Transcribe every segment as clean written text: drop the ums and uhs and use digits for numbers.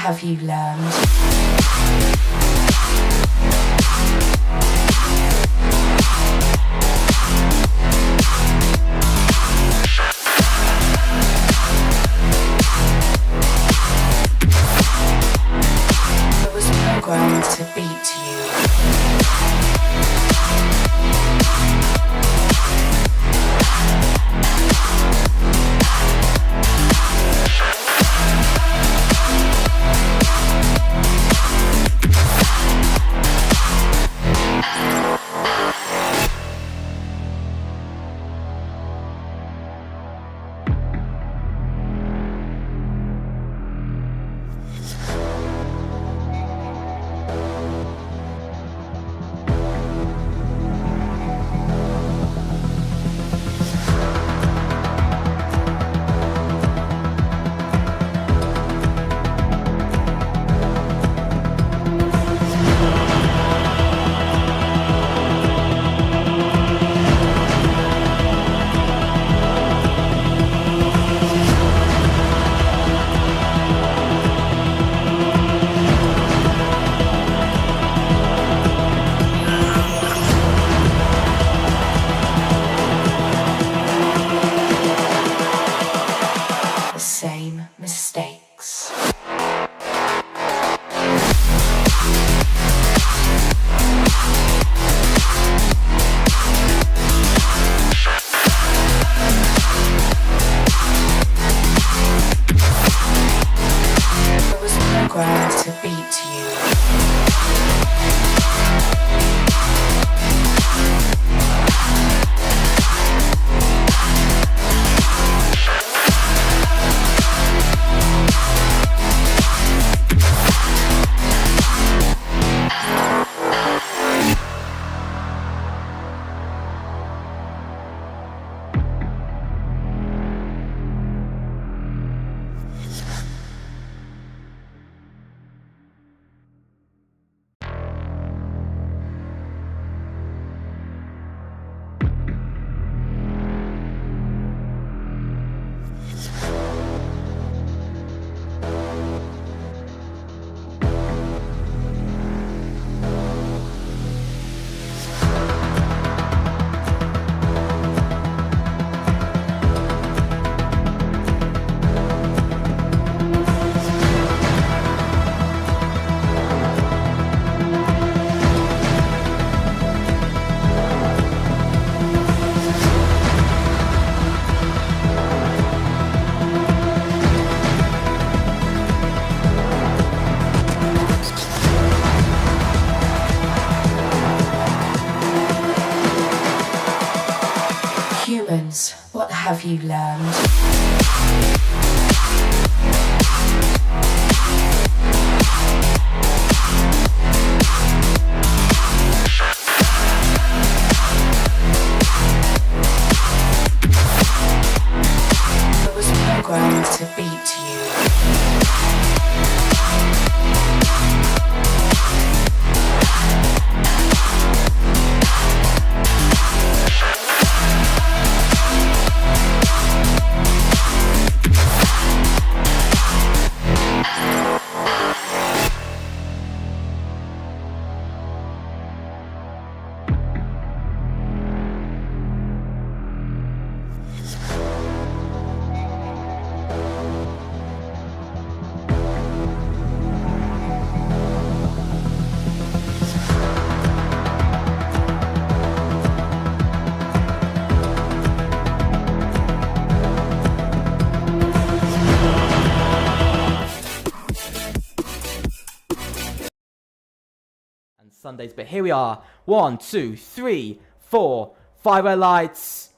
have you learned? Programmed to beat you. To beat you. Humans, what have you learned? It was programmed to beat you. Sundays, but here we are. 1, 2, 3, 4, 5 red lights.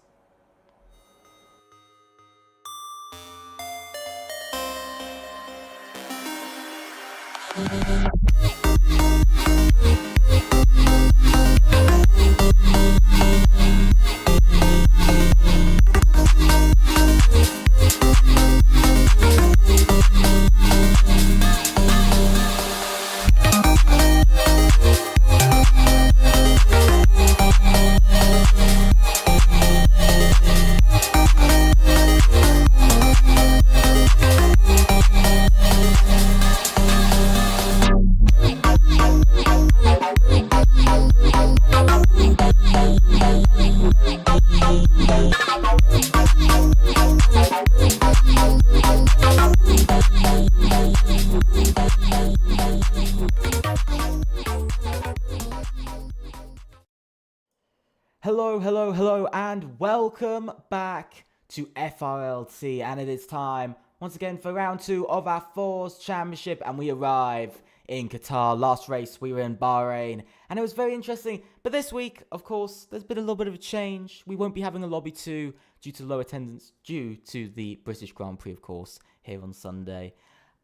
Hello, hello, hello, and welcome back to FRLT. And it is time once again for round 2 of our Force Championship, and we arrive in Qatar. Last race we were in Bahrain, and it was very interesting. But this week, of course, there's been a little bit of a change. We won't be having a lobby 2 due to low attendance due to the British Grand Prix, of course, here on Sunday.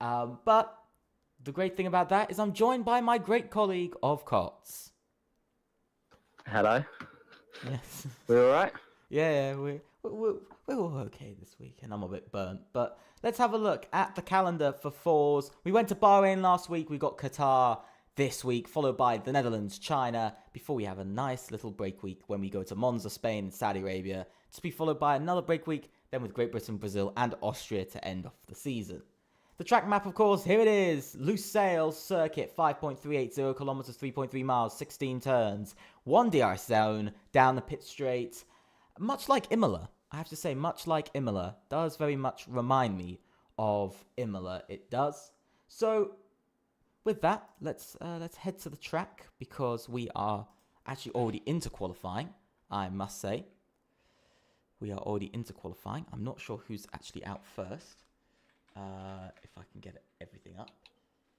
But the great thing about that is I'm joined by my great colleague of COTS. Hello. Yes. We all right? Yeah, we're all okay this week, and I'm a bit burnt. But let's have a look at the calendar for fours. We went to Bahrain last week. We got Qatar this week, followed by the Netherlands, China, before we have a nice little break week when we go to Monza, Spain, and Saudi Arabia, to be followed by another break week, then with Great Britain, Brazil, and Austria to end off the season. The track map, of course, here it is. Lusail Circuit, 5.380 kilometers, 3.3 miles, 16 turns. 1 DRS zone down the pit straight. Much like Imola, I have to say, much like Imola. Does very much remind me of Imola, it does. So, with that, let's head to the track, because we are actually already into qualifying, I must say. We are already into qualifying. I'm not sure who's actually out first. If I can get everything up.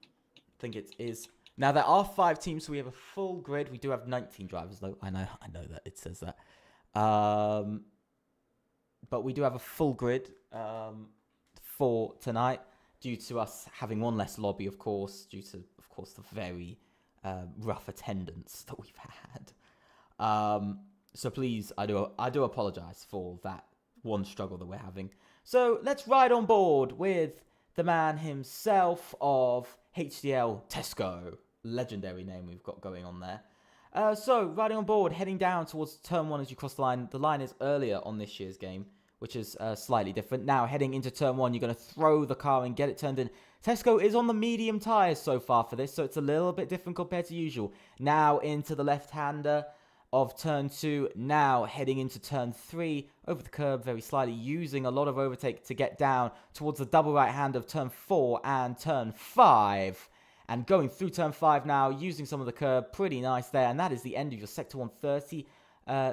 I think it is. Now, there are 5 teams, so we have a full grid. We do have 19 drivers, though. I know that it says that. But we do have a full grid for tonight, due to us having one less lobby, of course, due to, of course, the very rough attendance that we've had. So please, I do apologize for that one struggle that we're having. So let's ride on board with the man himself of HDL Tesco. Legendary name we've got going on there. So riding on board, heading down towards turn 1 as you cross the line. The line is earlier on this year's game, which is slightly different. Now heading into turn 1, you're going to throw the car and get it turned in. Tesco is on the medium tyres so far for this, so it's a little bit different compared to usual. Now into the left-hander of turn 2, now heading into turn 3, over the curb very slightly, using a lot of overtake to get down towards the double right hand of turn 4 and turn 5. And going through turn 5 now, using some of the curb, pretty nice there. And that is the end of your sector 1, 30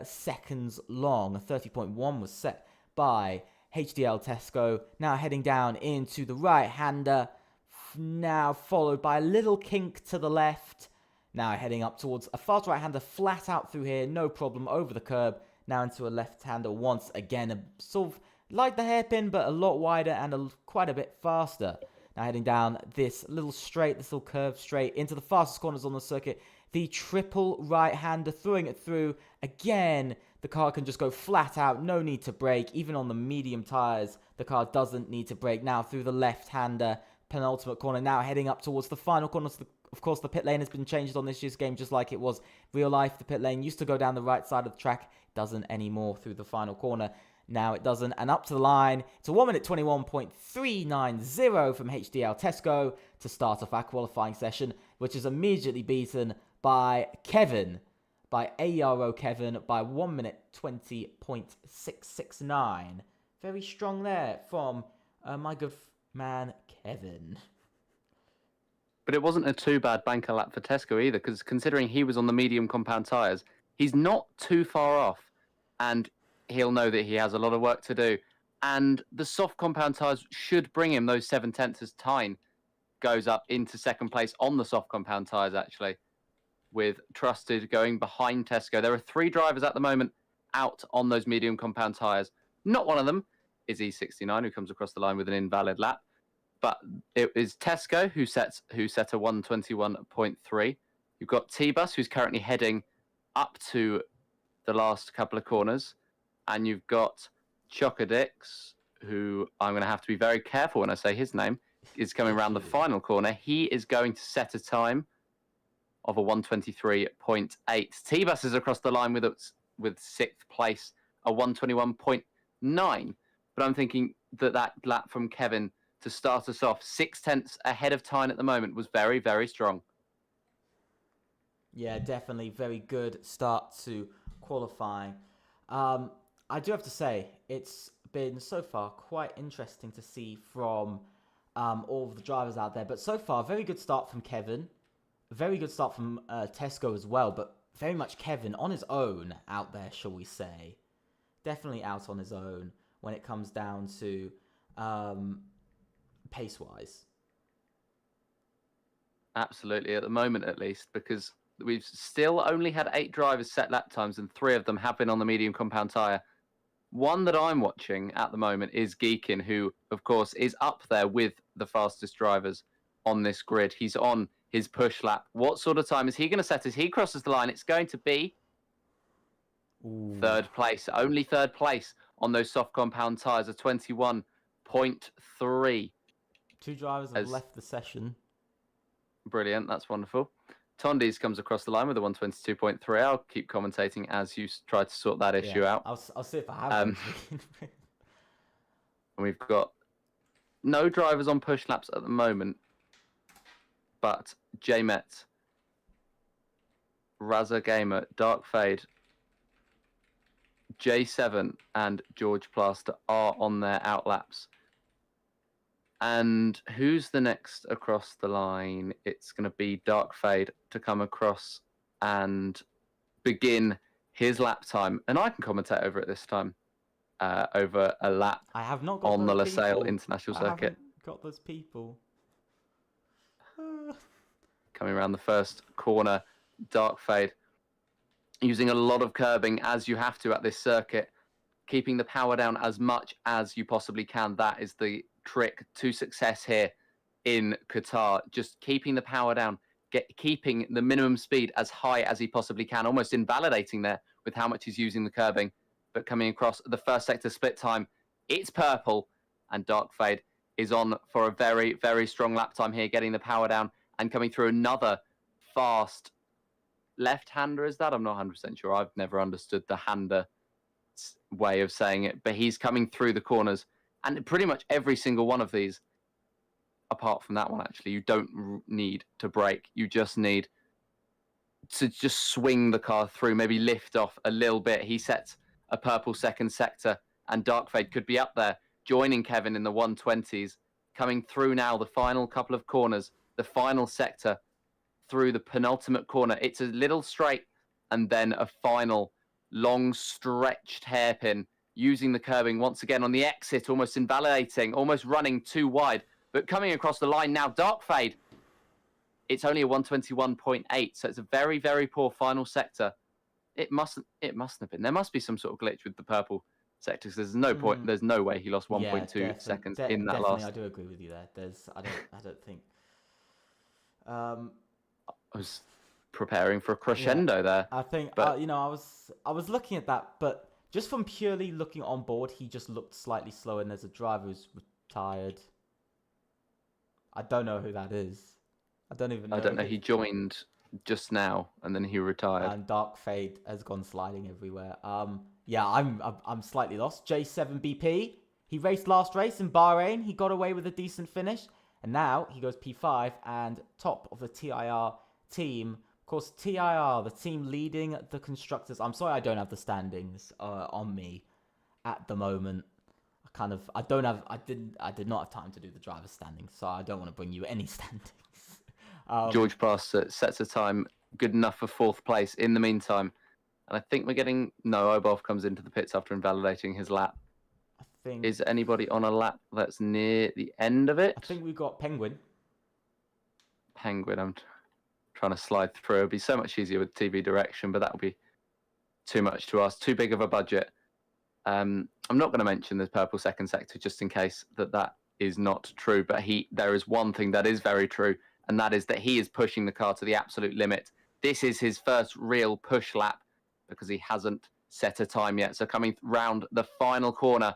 seconds long. 30.1 was set by HDL Tesco. Now heading down into the right-hander, now followed by a little kink to the left. Now heading up towards a fast right-hander, flat out through here, no problem, over the curb. Now into a left-hander once again, a sort of like the hairpin, but a lot wider and quite a bit faster. Now heading down this little straight, this little curve straight, into the fastest corners on the circuit. The triple right-hander, throwing it through. Again, the car can just go flat out, no need to brake. Even on the medium tyres, the car doesn't need to brake. Now through the left-hander, penultimate corner, now heading up towards the final corner. Of course, the pit lane has been changed on this year's game, just like it was real life. The pit lane used to go down the right side of the track. Doesn't anymore through the final corner. Now it doesn't. And up to the line, it's a 1 minute 21.390 from HDL Tesco to start off our qualifying session, which is immediately beaten by Kevin, by ARO Kevin, by 1 minute 20.669. Very strong there from my good man, Kevin. But it wasn't a too bad banker lap for Tesco either, because considering he was on the medium compound tyres, he's not too far off, and he'll know that he has a lot of work to do. And the soft compound tyres should bring him those 7/10 as Tyne goes up into second place on the soft compound tyres, actually, with Trusted going behind Tesco. There are 3 drivers at the moment out on those medium compound tyres. Not one of them is E69, who comes across the line with an invalid lap. But it is Tesco who set a 121.3. You've got T-Bus, who's currently heading up to the last couple of corners. And you've got Chocodix, who I'm going to have to be very careful when I say his name, is coming around the final corner. He is going to set a time of a 123.8. T-Bus is across the line with 6th place, a 121.9. But I'm thinking that lap from Kevin to start us off 0.6 ahead of Tyne at the moment was very, very strong. Yeah, definitely very good start to qualifying. I do have to say, it's been so far quite interesting to see from all of the drivers out there. But so far, very good start from Kevin. Very good start from Tesco as well. But very much Kevin on his own out there, shall we say. Definitely out on his own when it comes down to pace-wise. Absolutely, at the moment at least, because we've still only had 8 drivers set lap times and 3 of them have been on the medium compound tyre. One that I'm watching at the moment is Geekin, who, of course, is up there with the fastest drivers on this grid. He's on his push lap. What sort of time is he going to set as he crosses the line? It's going to be third place, only third place on those soft compound tyres, a 21.3. 2 drivers have left the session. Brilliant, that's wonderful. Tondis comes across the line with a 122.3. I'll keep commentating as you try to sort that issue out. I'll see if I have And we've got no drivers on push laps at the moment, but J-Met, Raza Gamer, Dark Fade, J7 and George Plaster are on their outlaps. And who's the next across the line? It's going to be Dark Fade to come across and begin his lap time. And I can commentate over it this time, over a lap I have not got on the those LaSalle people. International I Circuit. haven't got those people. Coming around the first corner, Dark Fade, using a lot of curbing as you have to at this circuit, keeping the power down as much as you possibly can. That is the trick to success here in Qatar. Just keeping the power down, keeping the minimum speed as high as he possibly can, almost invalidating there with how much he's using the curbing. But coming across the first sector split time, it's purple, and Dark Fade is on for a very, very strong lap time here, getting the power down and coming through another fast left-hander. Is that? I'm not 100% sure. I've never understood the hander way of saying it, but he's coming through the corners, and pretty much every single one of these, apart from that one, actually, you don't need to brake. You just need to just swing the car through, maybe lift off a little bit. He sets a purple second sector, and Dark Fade could be up there, joining Kevin in the 120s, coming through now the final couple of corners, the final sector through the penultimate corner. It's a little straight, and then a final long stretched hairpin, using the curbing once again on the exit, almost invalidating, almost running too wide, but coming across the line now. Dark Fade, it's only a 121.8, so it's a very, very poor final sector. It mustn't have been. There must be some sort of glitch with the purple sector, because there's no point, there's no way he lost 1.2 seconds in that last. I do agree with you there. I don't think. I was preparing for a crescendo there. I think, but I was looking at that, but just from purely looking on board, he just looked slightly slower, and there's a driver who's retired. I don't know who that is. I don't even know. I don't know. He joined just now, and then he retired. And Dark Fade has gone sliding everywhere. Yeah, I'm slightly lost. J7BP, he raced last race in Bahrain. He got away with a decent finish, and now he goes P5 and top of the TIR team. Of course, TIR, the team leading the constructors. I'm sorry I don't have the standings on me at the moment. I did not have time to do the driver's standings, so I don't want to bring you any standings. George Plaster sets a time good enough for 4th place in the meantime. And I think we're getting... No, Obov comes into the pits after invalidating his lap. I think... Is anybody on a lap that's near the end of it? I think we've got Penguin. Penguin, I'm trying to slide through. It'd be so much easier with TV direction, but that would be too much to ask. Too big of a budget. I'm not going to mention the purple second sector just in case that is not true. But there is one thing that is very true, and that is that he is pushing the car to the absolute limit. This is his first real push lap because he hasn't set a time yet. So coming round the final corner,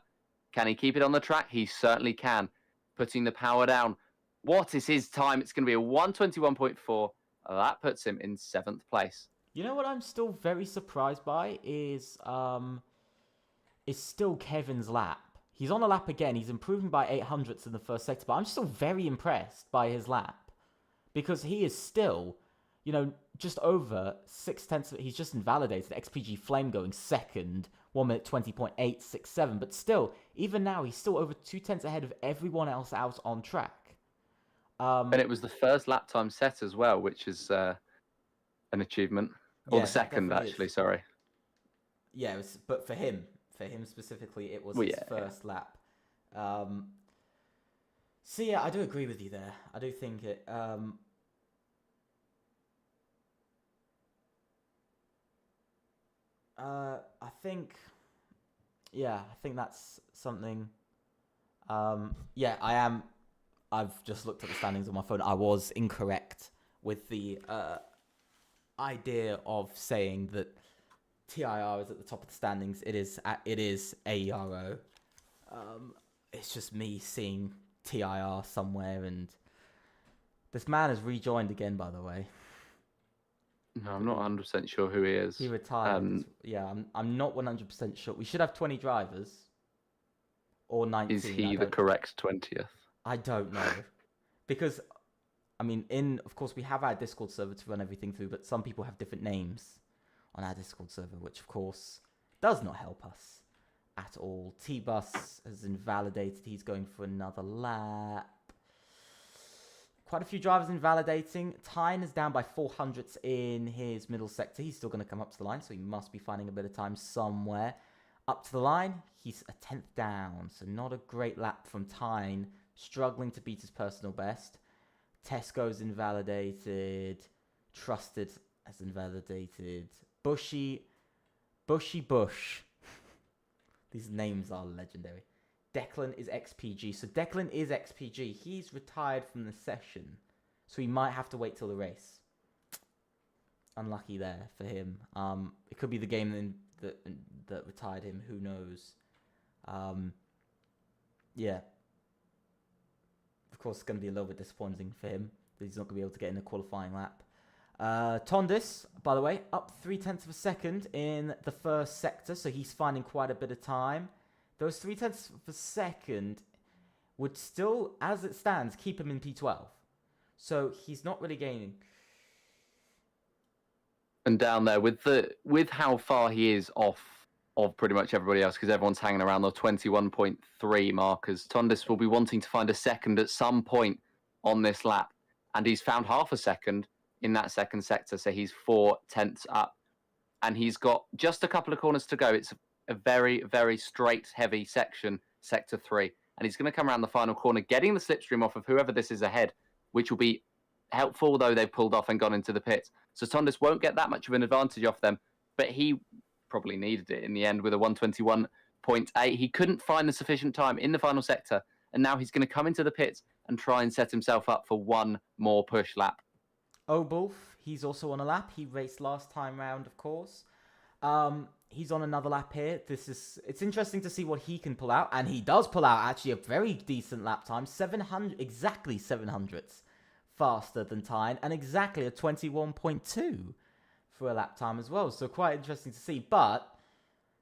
can he keep it on the track? He certainly can. Putting the power down. What is his time? It's going to be a 121.4. That puts him in 7th place. You know what I'm still very surprised by is still Kevin's lap. He's on a lap again. He's improving by 800ths in the first sector, but I'm still very impressed by his lap because he is still, just over 0.6. He's just invalidated. XPG Flame going second, 1 minute 20.867. But still, even now, he's still over 0.2 ahead of everyone else out on track. And it was the first lap time set as well, which is an achievement. Or Yeah, the that second, definitely actually, is. sorry. Yeah, but for him specifically, it was Well, his yeah, first lap. So yeah, I do agree with you there. I do think it. I think, yeah, I think that's something. Yeah, I am. I've just looked at the standings on my phone. I was incorrect with the idea of saying that TIR is at the top of the standings. It is AERO. It's just me seeing TIR somewhere, and this man has rejoined again. By the way, No, I'm not 100% sure who he is. he retired. Yeah, I'm not 100% sure. We should have 20 drivers or 19. Is he the correct 20th? I don't know because I mean, of course we have our Discord server to run everything through, but some people have different names on our Discord server, which of course does not help us at all. T-Bus has invalidated. He's going for another lap. Quite a few drivers invalidating. Tyne is down by 400ths in his middle sector. He's still going to come up to the line, so he must be finding a bit of time somewhere. Up to the line, he's a 10th down, so not a great lap from Tyne. Struggling to beat his personal best. Tesco's invalidated. Trusted has invalidated. Bushy Bush. These names are legendary. Declan is XPG. So Declan is XPG. He's retired from the session. So he might have to wait till the race. Unlucky there for him. It could be the game that retired him. Who knows? Yeah. Of course, it's going to be a little bit disappointing for him that he's not going to be able to get in a qualifying lap. Tondis, by the way, up 0.3 of a second in the first sector. So he's finding quite a bit of time. Those 0.3 of a second would still, as it stands, keep him in P12. So he's not really gaining. And down there, with how far he is off of pretty much everybody else, because everyone's hanging around the 21.3 markers, Tondis will be wanting to find a second at some point on this lap. And he's found half a second in that second sector, so he's 0.4 up. And he's got just a couple of corners to go. It's a very, very straight, heavy section, sector 3. And he's going to come around the final corner, getting the slipstream off of whoever this is ahead, which will be helpful, though they've pulled off and gone into the pits. So Tondis won't get that much of an advantage off them, but he probably needed it in the end with a 121.8. He couldn't find the sufficient time in the final sector, and now he's going to come into the pits and try and set himself up for one more push lap. Obulf, he's also on a lap. He raced last time round, of course. He's on another lap here. It's interesting to see what he can pull out, and he does pull out actually a very decent lap time, 700, exactly 700ths faster than Tyne, and exactly a 21.2 for a lap time as well. So quite interesting to see. But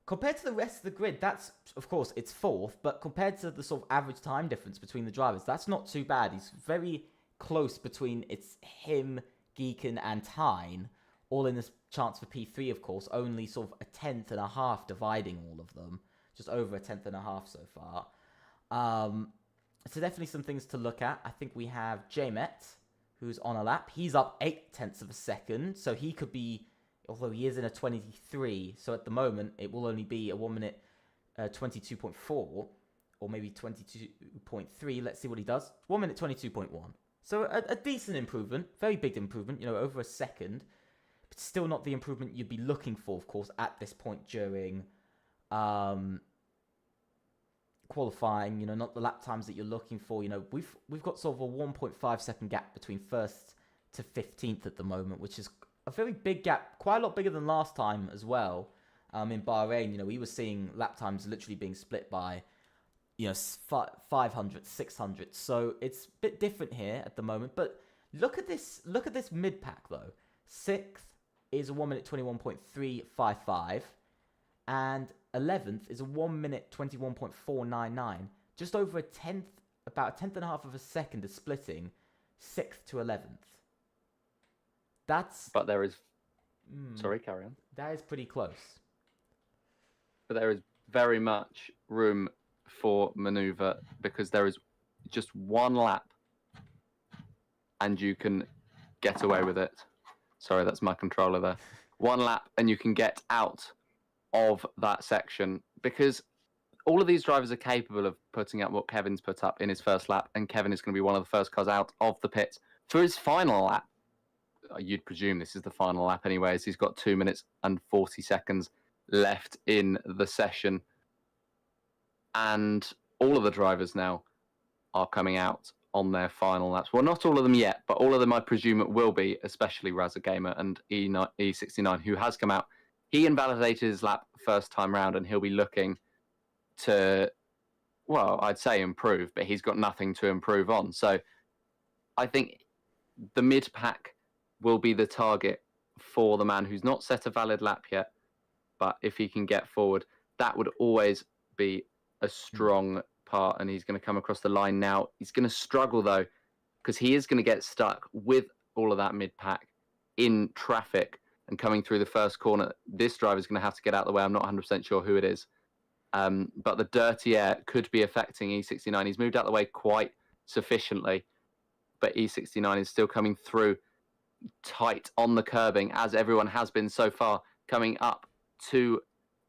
compared to the rest of the grid, that's, of course, it's fourth, but compared to the sort of average time difference between the drivers, that's not too bad. He's very close between him, Geekin, and Tyne, all in this chance for P3, of course, only sort of a 10.5 dividing all of them, just over a 10.5 so far. So definitely some things to look at. I think we have J-Met, who's on a lap. He's up 0.8 of a second, so he could be, although he is in a 23, so at the moment it will only be a 1 minute 22.4, or maybe 22.3. Let's see what he does. 1 minute 22.1. So a decent improvement, very big improvement, over a second, but still not the improvement you'd be looking for, of course, at this point during qualifying, not the lap times that you're looking for. We've got sort of a 1.5 second gap between first to 15th at the moment, which is a very big gap, quite a lot bigger than last time as well. In Bahrain, we were seeing lap times literally being split by 500, 600. So it's a bit different here at the moment. But look at this mid pack though. 6th is a 1 minute 21.355, and 11th is a 1 minute 21.499. Just over about a 10.5 of a second is splitting 6th to 11th. But there is. Sorry, carry on. That is pretty close. But there is very much room for maneuver, because there is just one lap and you can get away with it. Sorry, that's my controller there. one lap and you can get out of that section, because all of these drivers are capable of putting up what Kevin's put up in his first lap, and Kevin is going to be one of the first cars out of the pit for his final lap. You'd presume this is the final lap anyway, as he's got 2 minutes and 40 seconds left in the session. And all of the drivers now are coming out on their final laps. Well, not all of them yet, but all of them I presume it will be, especially Raza Gamer and E69, who has come out. He invalidated his lap first time round, and he'll be looking to, well, I'd say improve, but he's got nothing to improve on. So I think the mid-pack will be the target for the man who's not set a valid lap yet, but if he can get forward, that would always be a strong part, and he's going to come across the line now. He's going to struggle, though, because he is going to get stuck with all of that mid-pack in traffic and coming through the first corner. This driver is going to have to get out of the way. I'm not 100% sure who it is. But the dirty air could be affecting E69. He's moved out of the way quite sufficiently, but E69 is still coming through tight on the curbing, as everyone has been so far, coming up to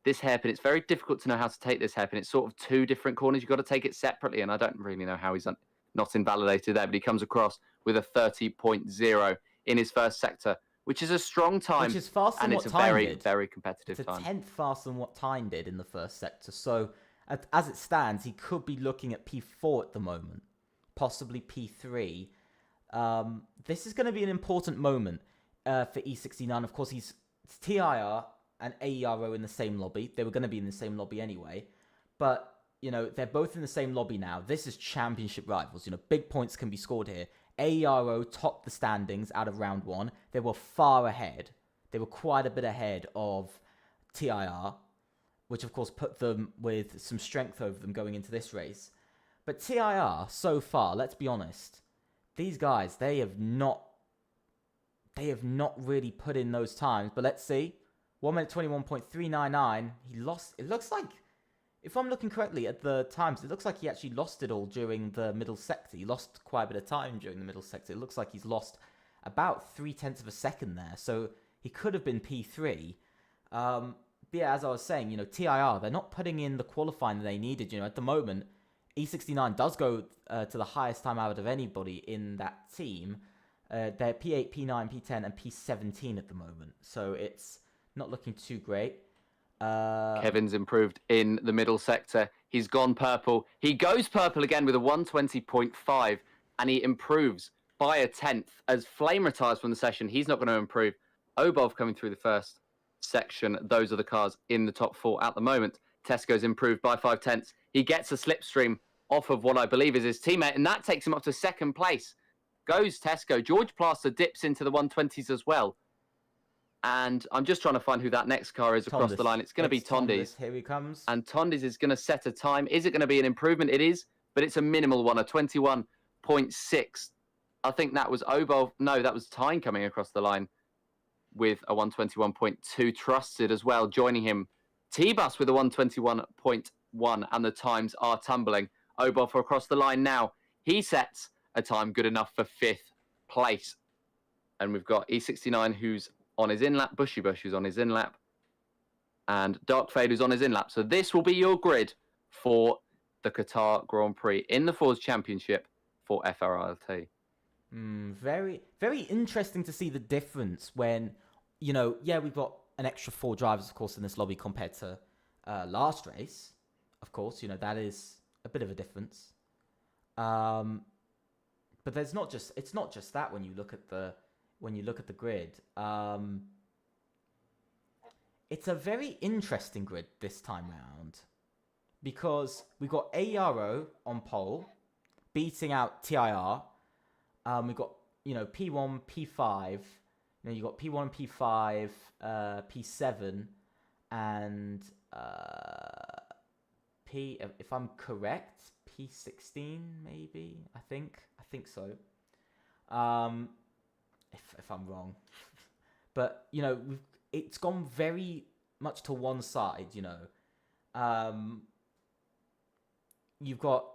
this hairpin. It's very difficult to know how to take this hairpin. It's sort of two different corners. You've got to take it separately, and I don't really know how he's not invalidated there, but he comes across with a 30.0 in his first sector, which is a strong time, which is faster than and what it's a time very, did. very competitive It's a time. tenth faster than what Tyne did in the first sector. So as it stands, he could be looking at P4 at the moment, possibly P3. This is going to be an important moment for E69. Of course, it's TIR and AERO in the same lobby. They were going to be in the same lobby anyway. But, you know, they're both in the same lobby now. This is championship rivals. You know, big points can be scored here. AERO topped the standings out of round one. They were far ahead. They were quite a bit ahead of TIR, which of course put them with some strength over them going into this race. But TIR, so far, let's be honest, these guys, they have not really put in those times. But let's see. 1 minute 21.399. He lost, it looks like, if I'm looking correctly at the times, it looks like he actually lost it all during the middle sector. He lost quite a bit of time during the middle sector. It looks like he's lost about 0.3 of a second there. So he could have been P3. But yeah, as I was saying, you know, TIR, they're not putting in the qualifying that they needed. You know, at the moment, E69 does go to the highest time out of anybody in that team. They're P8, P9, P10, and P17 at the moment. So it's not looking too great. Kevin's improved in the middle sector. He's gone purple. He goes purple again with a 120.5, and he improves by a tenth. As Flame retires from the session, he's not going to improve. Obov coming through the first section. Those are the cars in the top four at the moment. Tesco's improved by 0.5. He gets a slipstream off of what I believe is his teammate, and that takes him up to second place. Goes Tesco. George Plaster dips into the 120s as well. And I'm just trying to find who that next car is across the line. It's going to be Tondi's. Here he comes. And Tondi's is going to set a time. Is it going to be an improvement? It is, but it's a minimal one, a 21.6. I think that was Obov. No, that was Tyne coming across the line with a 121.2. Trusted as well, joining him. T-Bus with a 121.1, and the times are tumbling. Obov across the line now. He sets a time good enough for 5th place. And we've got E69 who's on his in-lap, Bushy Bush who's on his in-lap, and Dark Fade who's on his in-lap. So this will be your grid for the Qatar Grand Prix in the Forza Championship for FRLT. Very, very interesting to see the difference when, you know, yeah, we've got an extra 4 drivers, of course, in this lobby compared to last race. Of course, you know, that is a bit of a difference. But it's not just that when you look at the grid. It's a very interesting grid this time round because we've got AERO on pole beating out TIR. We've got, you know, P1, P5. You know, you've got P1, P5, P7, and P, if I'm correct, P16 maybe. I think so. If I'm wrong, but you know, it's gone very much to one side. You know, you've got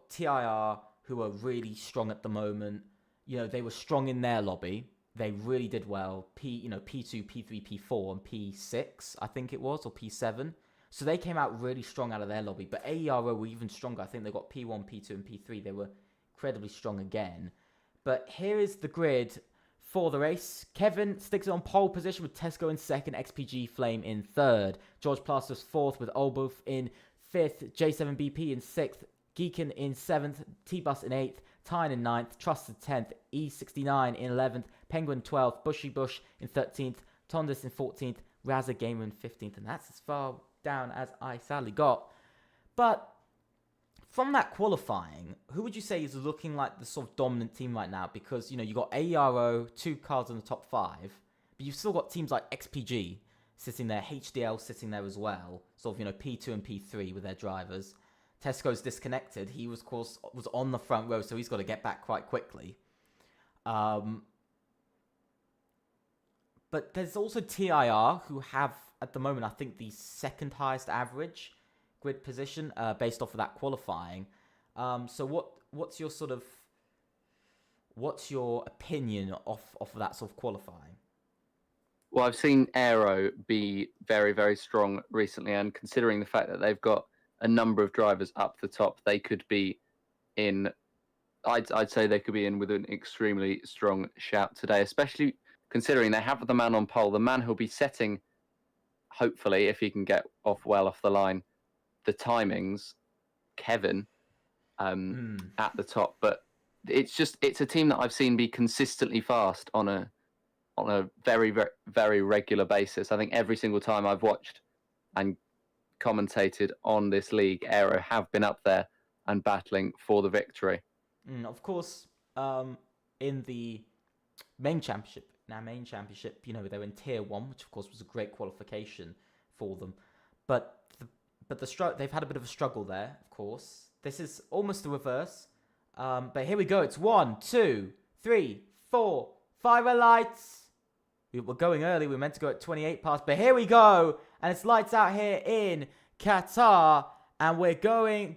TIR who are really strong at the moment. You know, they were strong in their lobby. they really did well. P2, P3, P4, and P6, I think it was, or P7. So they came out really strong out of their lobby. But AERO were even stronger. I think they got P1, P2, and P3. They were incredibly strong again. But here is the grid for the race. Kevin sticks it on pole position with Tesco in second, XPG Flame in third. George Plasters fourth with Olboof in fifth, J7BP in sixth, Geekin in seventh, T-Bus in eighth, Tyne in ninth, Trusted 10th, E69 in 11th, Penguin 12th, Bushy Bush in 13th, Tondis in 14th, Razza Gamer in 15th. And that's as far down as I sadly got. But from that qualifying, who would you say is looking like the sort of dominant team right now? Because, you got AERO, 2 cars in the top 5, but you've still got teams like XPG sitting there, HDL sitting there as well, sort of, P2 and P3 with their drivers. Tesco's disconnected. He was, of course, on the front row, so he's got to get back quite quickly. But there's also TIR, who have, at the moment, I think the second highest average grid position based off of that qualifying. So what's your opinion of that sort of qualifying? Well, I've seen Aero be very, very strong recently, and considering the fact that they've got a number of drivers up the top, they could be in. I'd say they could be in with an extremely strong shout today, especially considering they have the man on pole, the man who'll be setting, hopefully, if he can get well off the line, the timings, Kevin, at the top. But it's a team that I've seen be consistently fast on a very, very, very regular basis. I think every single time I've watched and commentated on this league, Aero have been up there and battling for the victory. Of course, in the main championship, they were in tier 1, which of course was a great qualification for them. But they've had a bit of a struggle there, of course. This is almost the reverse. But here we go. It's 1, 2, 3, 4, 5 red lights. We're going early. We're meant to go at 28 past. But here we go. And it's lights out here in Qatar. And we're going.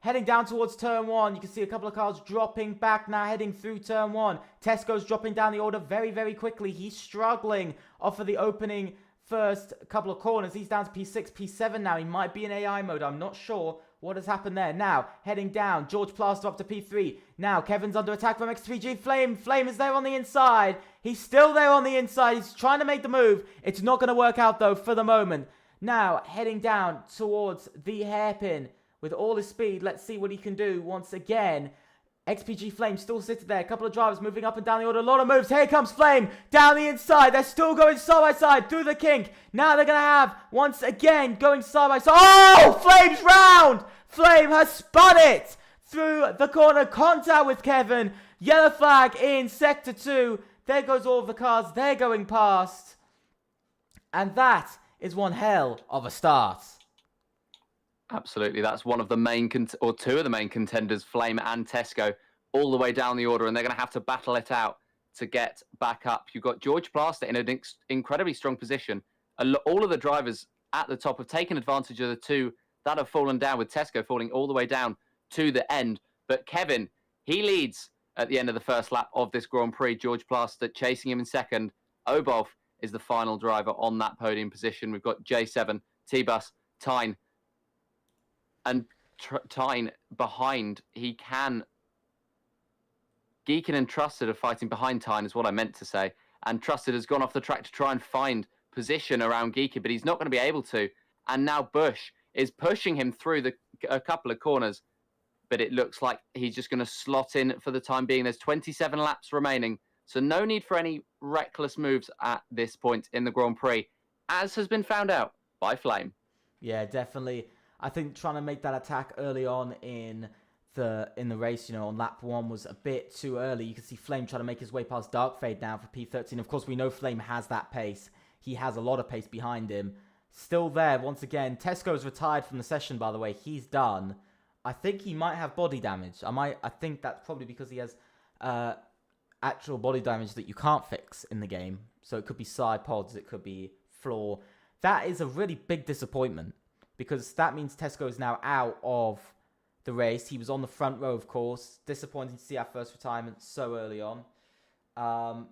Heading down towards turn 1. You can see a couple of cars dropping back now, heading through turn 1. Tesco's dropping down the order very, very quickly. He's struggling off of the opening first couple of corners. He's down to P6, P7 now. He might be in AI mode. I'm not sure what has happened there. Now, heading down. George Plaster up to P3. Now, Kevin's under attack from X3G. Flame is there on the inside. He's still there on the inside. He's trying to make the move. It's not going to work out, though, for the moment. Now, heading down towards the hairpin with all his speed. Let's see what he can do once again. XPG Flame still sitting there. A couple of drivers moving up and down the order. A lot of moves. Here comes Flame down the inside. They're still going side by side through the kink. Now they're going to have, once again, going side by side. Oh! Flame's round! Flame has spun it through the corner. Contact with Kevin. Yellow flag in Sector 2. There goes all of the cars. They're going past. And that is one hell of a start. Absolutely. That's one of the main, or two of the main contenders, Flame and Tesco, all the way down the order, and they're going to have to battle it out to get back up. You've got George Plaster in an incredibly strong position. All of the drivers at the top have taken advantage of the two that have fallen down, with Tesco falling all the way down to the end. But Kevin, he leads at the end of the first lap of this Grand Prix. George Plaster chasing him in second. Obov is the final driver on that podium position. We've got J7, T-Bus, Tyne, and Tyne behind. Geekin and Trusted are fighting behind Tyne, is what I meant to say. And Trusted has gone off the track to try and find position around Geekin, but he's not going to be able to. And now Bush is pushing him through a couple of corners, but it looks like he's just going to slot in for the time being. There's 27 laps remaining, so no need for any reckless moves at this point in the Grand Prix, as has been found out by Flame. Yeah, definitely. I think trying to make that attack early on in the race, on lap 1 was a bit too early. You can see Flame trying to make his way past Darkfade now for P13. Of course, we know Flame has that pace. He has a lot of pace behind him. Still there once again. Tesco's retired from the session, by the way. He's done. I think he might have body damage. I think that's probably because he has actual body damage that you can't fix in the game. So it could be side pods, it could be floor. That is a really big disappointment, because that means Tesco is now out of the race. He was on the front row, of course. Disappointing to see our first retirement so early on. Um,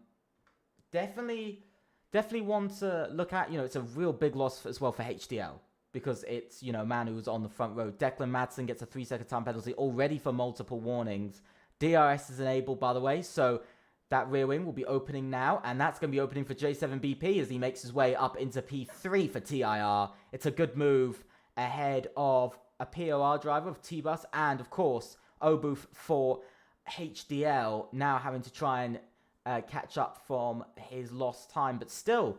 definitely, definitely one to look at. It's a real big loss as well for HDL because it's a man who's on the front row. Declan Madsen gets a 3-second time penalty already for multiple warnings. DRS is enabled, by the way, so that rear wing will be opening now, and that's going to be opening for J7BP as he makes his way up into P3 for TIR. It's a good move ahead of a POR driver of T-Bus and, of course, Obuth for HDL now having to try and catch up from his lost time. But still,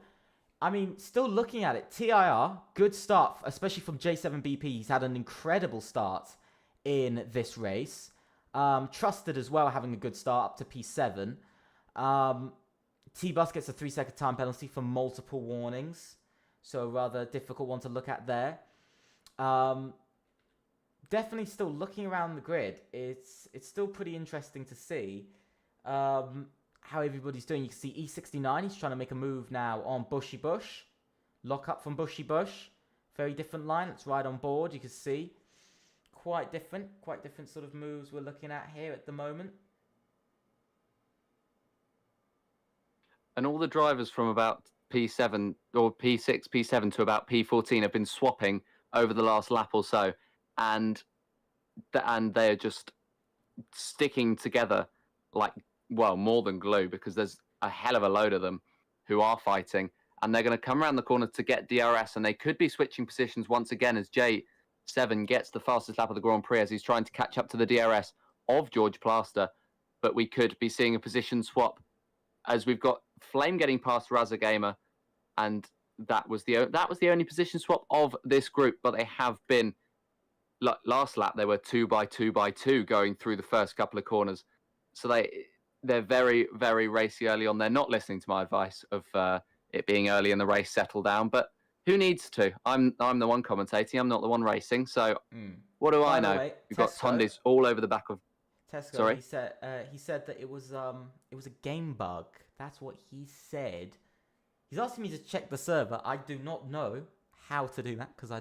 still looking at it, TIR, good start, especially from J7BP. He's had an incredible start in this race. Trusted as well, having a good start up to P7. T-Bus gets a 3-second time penalty for multiple warnings. So a rather difficult one to look at there. Definitely still looking around the grid. It's still pretty interesting to see how everybody's doing. You can see E69, he's trying to make a move now on Bushy Bush. Lock up from Bushy Bush. Very different line. Let's ride on board. You can see quite different sort of moves we're looking at here at the moment. And all the drivers from about P7 or P6, P7 to about P14 have been swapping over the last lap or so, and they're just sticking together like, well, more than glue, because there's a hell of a load of them who are fighting, and they're going to come around the corner to get DRS, and they could be switching positions once again as J7 gets the fastest lap of the Grand Prix as he's trying to catch up to the DRS of George Plaster, but we could be seeing a position swap as we've got Flame getting past Raza Gamer, and that was the only position swap of this group. But they have been, last lap they were 2x2x2 going through the first couple of corners, so they're very, very racy early on. They're not listening to my advice of it being early in the race, settle down. But who needs to? I'm the one commentating. I'm not the one racing. So what do I know? Way, We've got Tondis all over the back of. Tesco, Sorry? he said that it was a game bug. That's what he said. He's asking me to check the server. I do not know how to do that because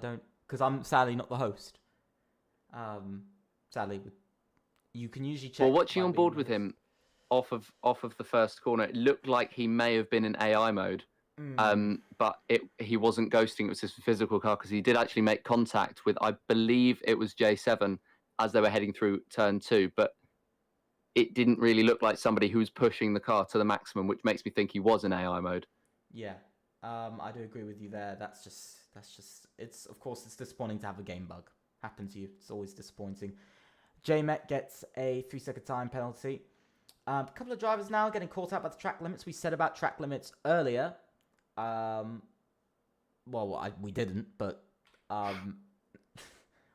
I'm sadly not the host. Sadly, you can usually check. Well, watching on board with him off of the first corner, it looked like he may have been in AI mode. But he wasn't ghosting. It was his physical car, because he did actually make contact with, I believe it was J7 as they were heading through turn 2, but it didn't really look like somebody who was pushing the car to the maximum, which makes me think he was in AI mode. Yeah, I do agree with you there. That's just of course it's disappointing to have a game bug happen to you. It's always disappointing. J-Met gets a 3-second time penalty. A couple of drivers now getting caught out by the track limits. We said about track limits earlier. We didn't, but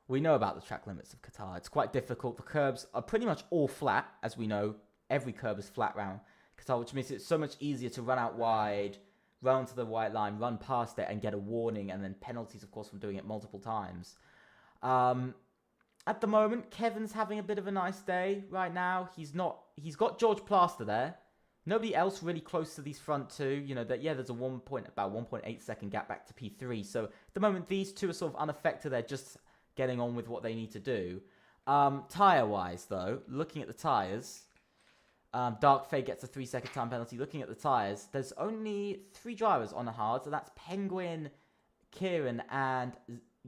we know about the track limits of Qatar. It's quite difficult. The curbs are pretty much all flat, as we know. Every curb is flat round Qatar, which makes it so much easier to run out wide, run onto the white line, run past it, and get a warning, and then penalties, of course, from doing it multiple times. At the moment, Kevin's having a bit of a nice day right now. He's got George Plaster there. Nobody else really close to these front two. There's a about 1.8 second gap back to P3. So at the moment, these two are sort of unaffected. They're just getting on with what they need to do. Tyre-wise, though, looking at the tyres, Dark Fade gets a 3-second time penalty. Looking at the tyres, there's only 3 drivers on the hards, and that's Penguin, Kieran, and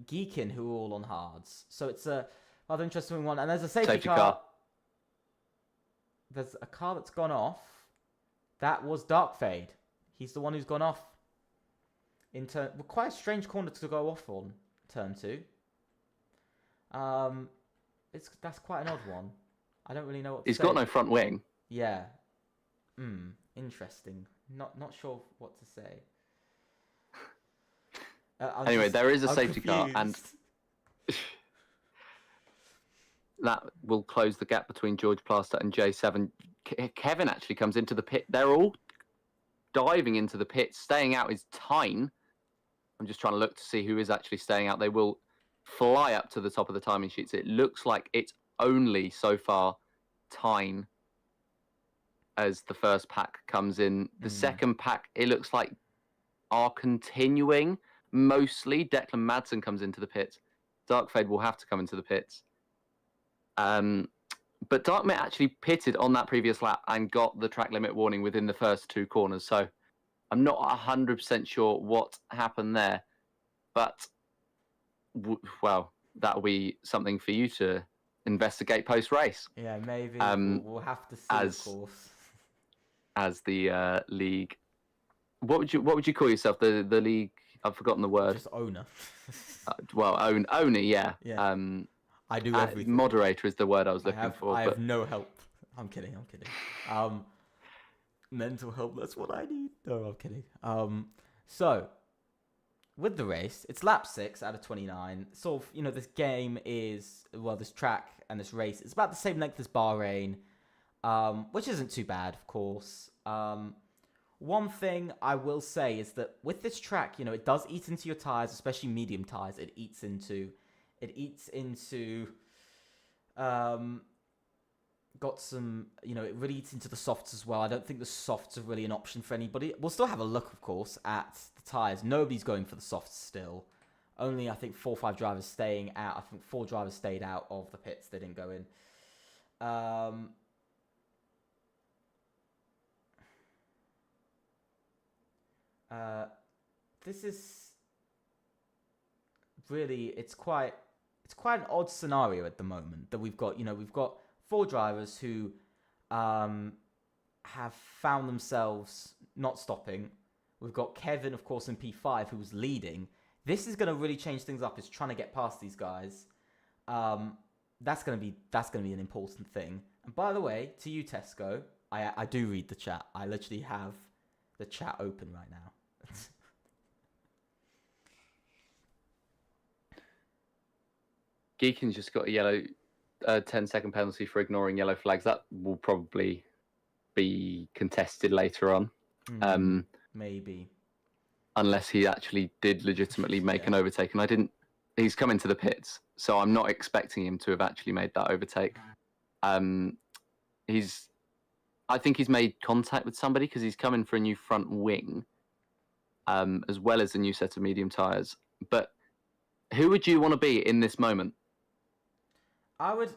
Geekin, who are all on hards. So it's a rather interesting one. And there's a safety car. There's a car that's gone off. That was Dark Fade. He's the one who's gone off. Quite a strange corner to go off on turn 2. That's quite an odd one. I don't really know what to say. He's got no front wing. Yeah. Interesting. Not sure what to say. Anyway, there is a safety car, and that will close the gap between George Plaster and J7. Kevin actually comes into the pit. They're all diving into the pit. Staying out is Tyne. I'm just trying to look to see who is actually staying out. They will fly up to the top of the timing sheets. It looks like it's only so far Tyne as the first pack comes in. The second pack, it looks like, are continuing. Mostly Declan Madsen comes into the pits. Darkfade will have to come into the pits. But Darkmit actually pitted on that previous lap and got the track limit warning within the first 2 corners. So I'm not 100% sure what happened there. But, well, that'll be something for you to investigate post-race. Yeah, maybe. We'll have to see, as- of course. As the league... What would you call yourself? The league... I've forgotten the word. Just owner. Owner, yeah. Yeah. I do everything. Moderator is the word I was looking for. I have no help. I'm kidding. Mental help, that's what I need. No, I'm kidding. So, with the race, it's lap 6 out of 29. Sort of, this game is, this track and this race, it's about the same length as Bahrain, which isn't too bad, of course. One thing I will say is that with this track, it does eat into your tires, especially medium tires. It eats into, got some, it really eats into the softs as well. I don't think the softs are really an option for anybody. We'll still have a look, of course, at the tires. Nobody's going for the softs still. Only, I think, 4 or 5 drivers staying out. I think 4 drivers stayed out of the pits. They didn't go in. This is really, it's quite an odd scenario at the moment that we've got. We've got 4 drivers who have found themselves not stopping. We've got Kevin, of course, in P5, who was leading. This is going to really change things up. Is trying to get past these guys. That's going to be an important thing. And by the way, to you, Tesco, I do read the chat. I literally have the chat open right now. Geekin's just got a yellow 10-second penalty for ignoring yellow flags. That will probably be contested later on. Maybe. Unless he actually did legitimately make an overtake. And he's come into the pits, so I'm not expecting him to have actually made that overtake. I think he's made contact with somebody because he's coming for a new front wing, as well as a new set of medium tyres. But who would you want to be in this moment? I wouldn't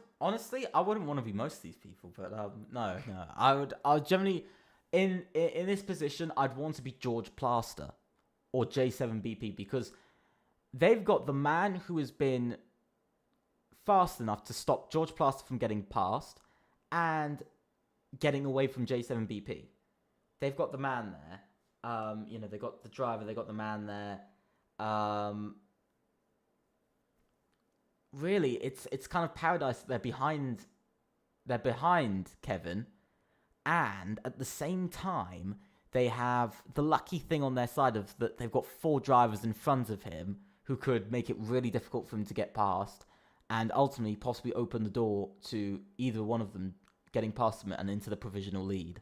want to be most of these people, but no. I would generally, in this position, I'd want to be George Plaster or J7BP, because they've got the man who has been fast enough to stop George Plaster from getting past and getting away from J7BP. They've got the man there. They got the driver, they got the man there. Really, it's kind of paradise. They're behind Kevin, and at the same time, they have the lucky thing on their side of that they've got 4 drivers in front of him who could make it really difficult for him to get past, and ultimately possibly open the door to either one of them getting past him and into the provisional lead.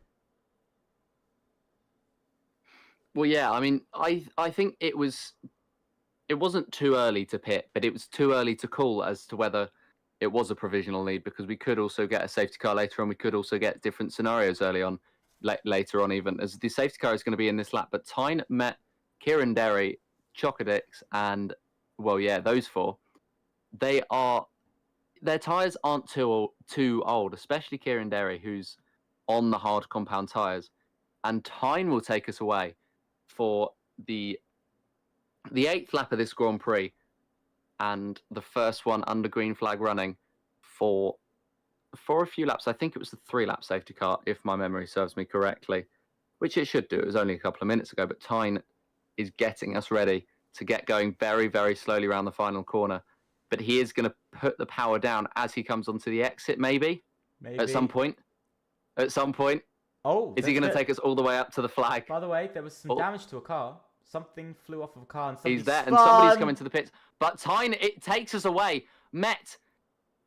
Well, yeah, I mean, I think it wasn't too early to pit, but it was too early to call as to whether it was a provisional lead, because we could also get a safety car later on. We could also get different scenarios early on, later on even, as the safety car is going to be in this lap. But Tyne, Met, Kieran Derry, Chocodix, and, those 4, their tyres aren't too old, especially Kieran Derry, who's on the hard compound tyres. And Tyne will take us away for the 8th lap of this Grand Prix, and the first one under green flag running for a few laps. I think it was the 3-lap safety car, if my memory serves me correctly, which it should do. It was only a couple of minutes ago, but Tyne is getting us ready to get going very, very slowly around the final corner. But he is going to put the power down as he comes onto the exit, maybe. At some point. Oh, is he going to take us all the way up to the flag? By the way, there was some damage to a car. Something flew off of a car and he's there, and somebody's coming to the pits. But Tyne, it takes us away. Met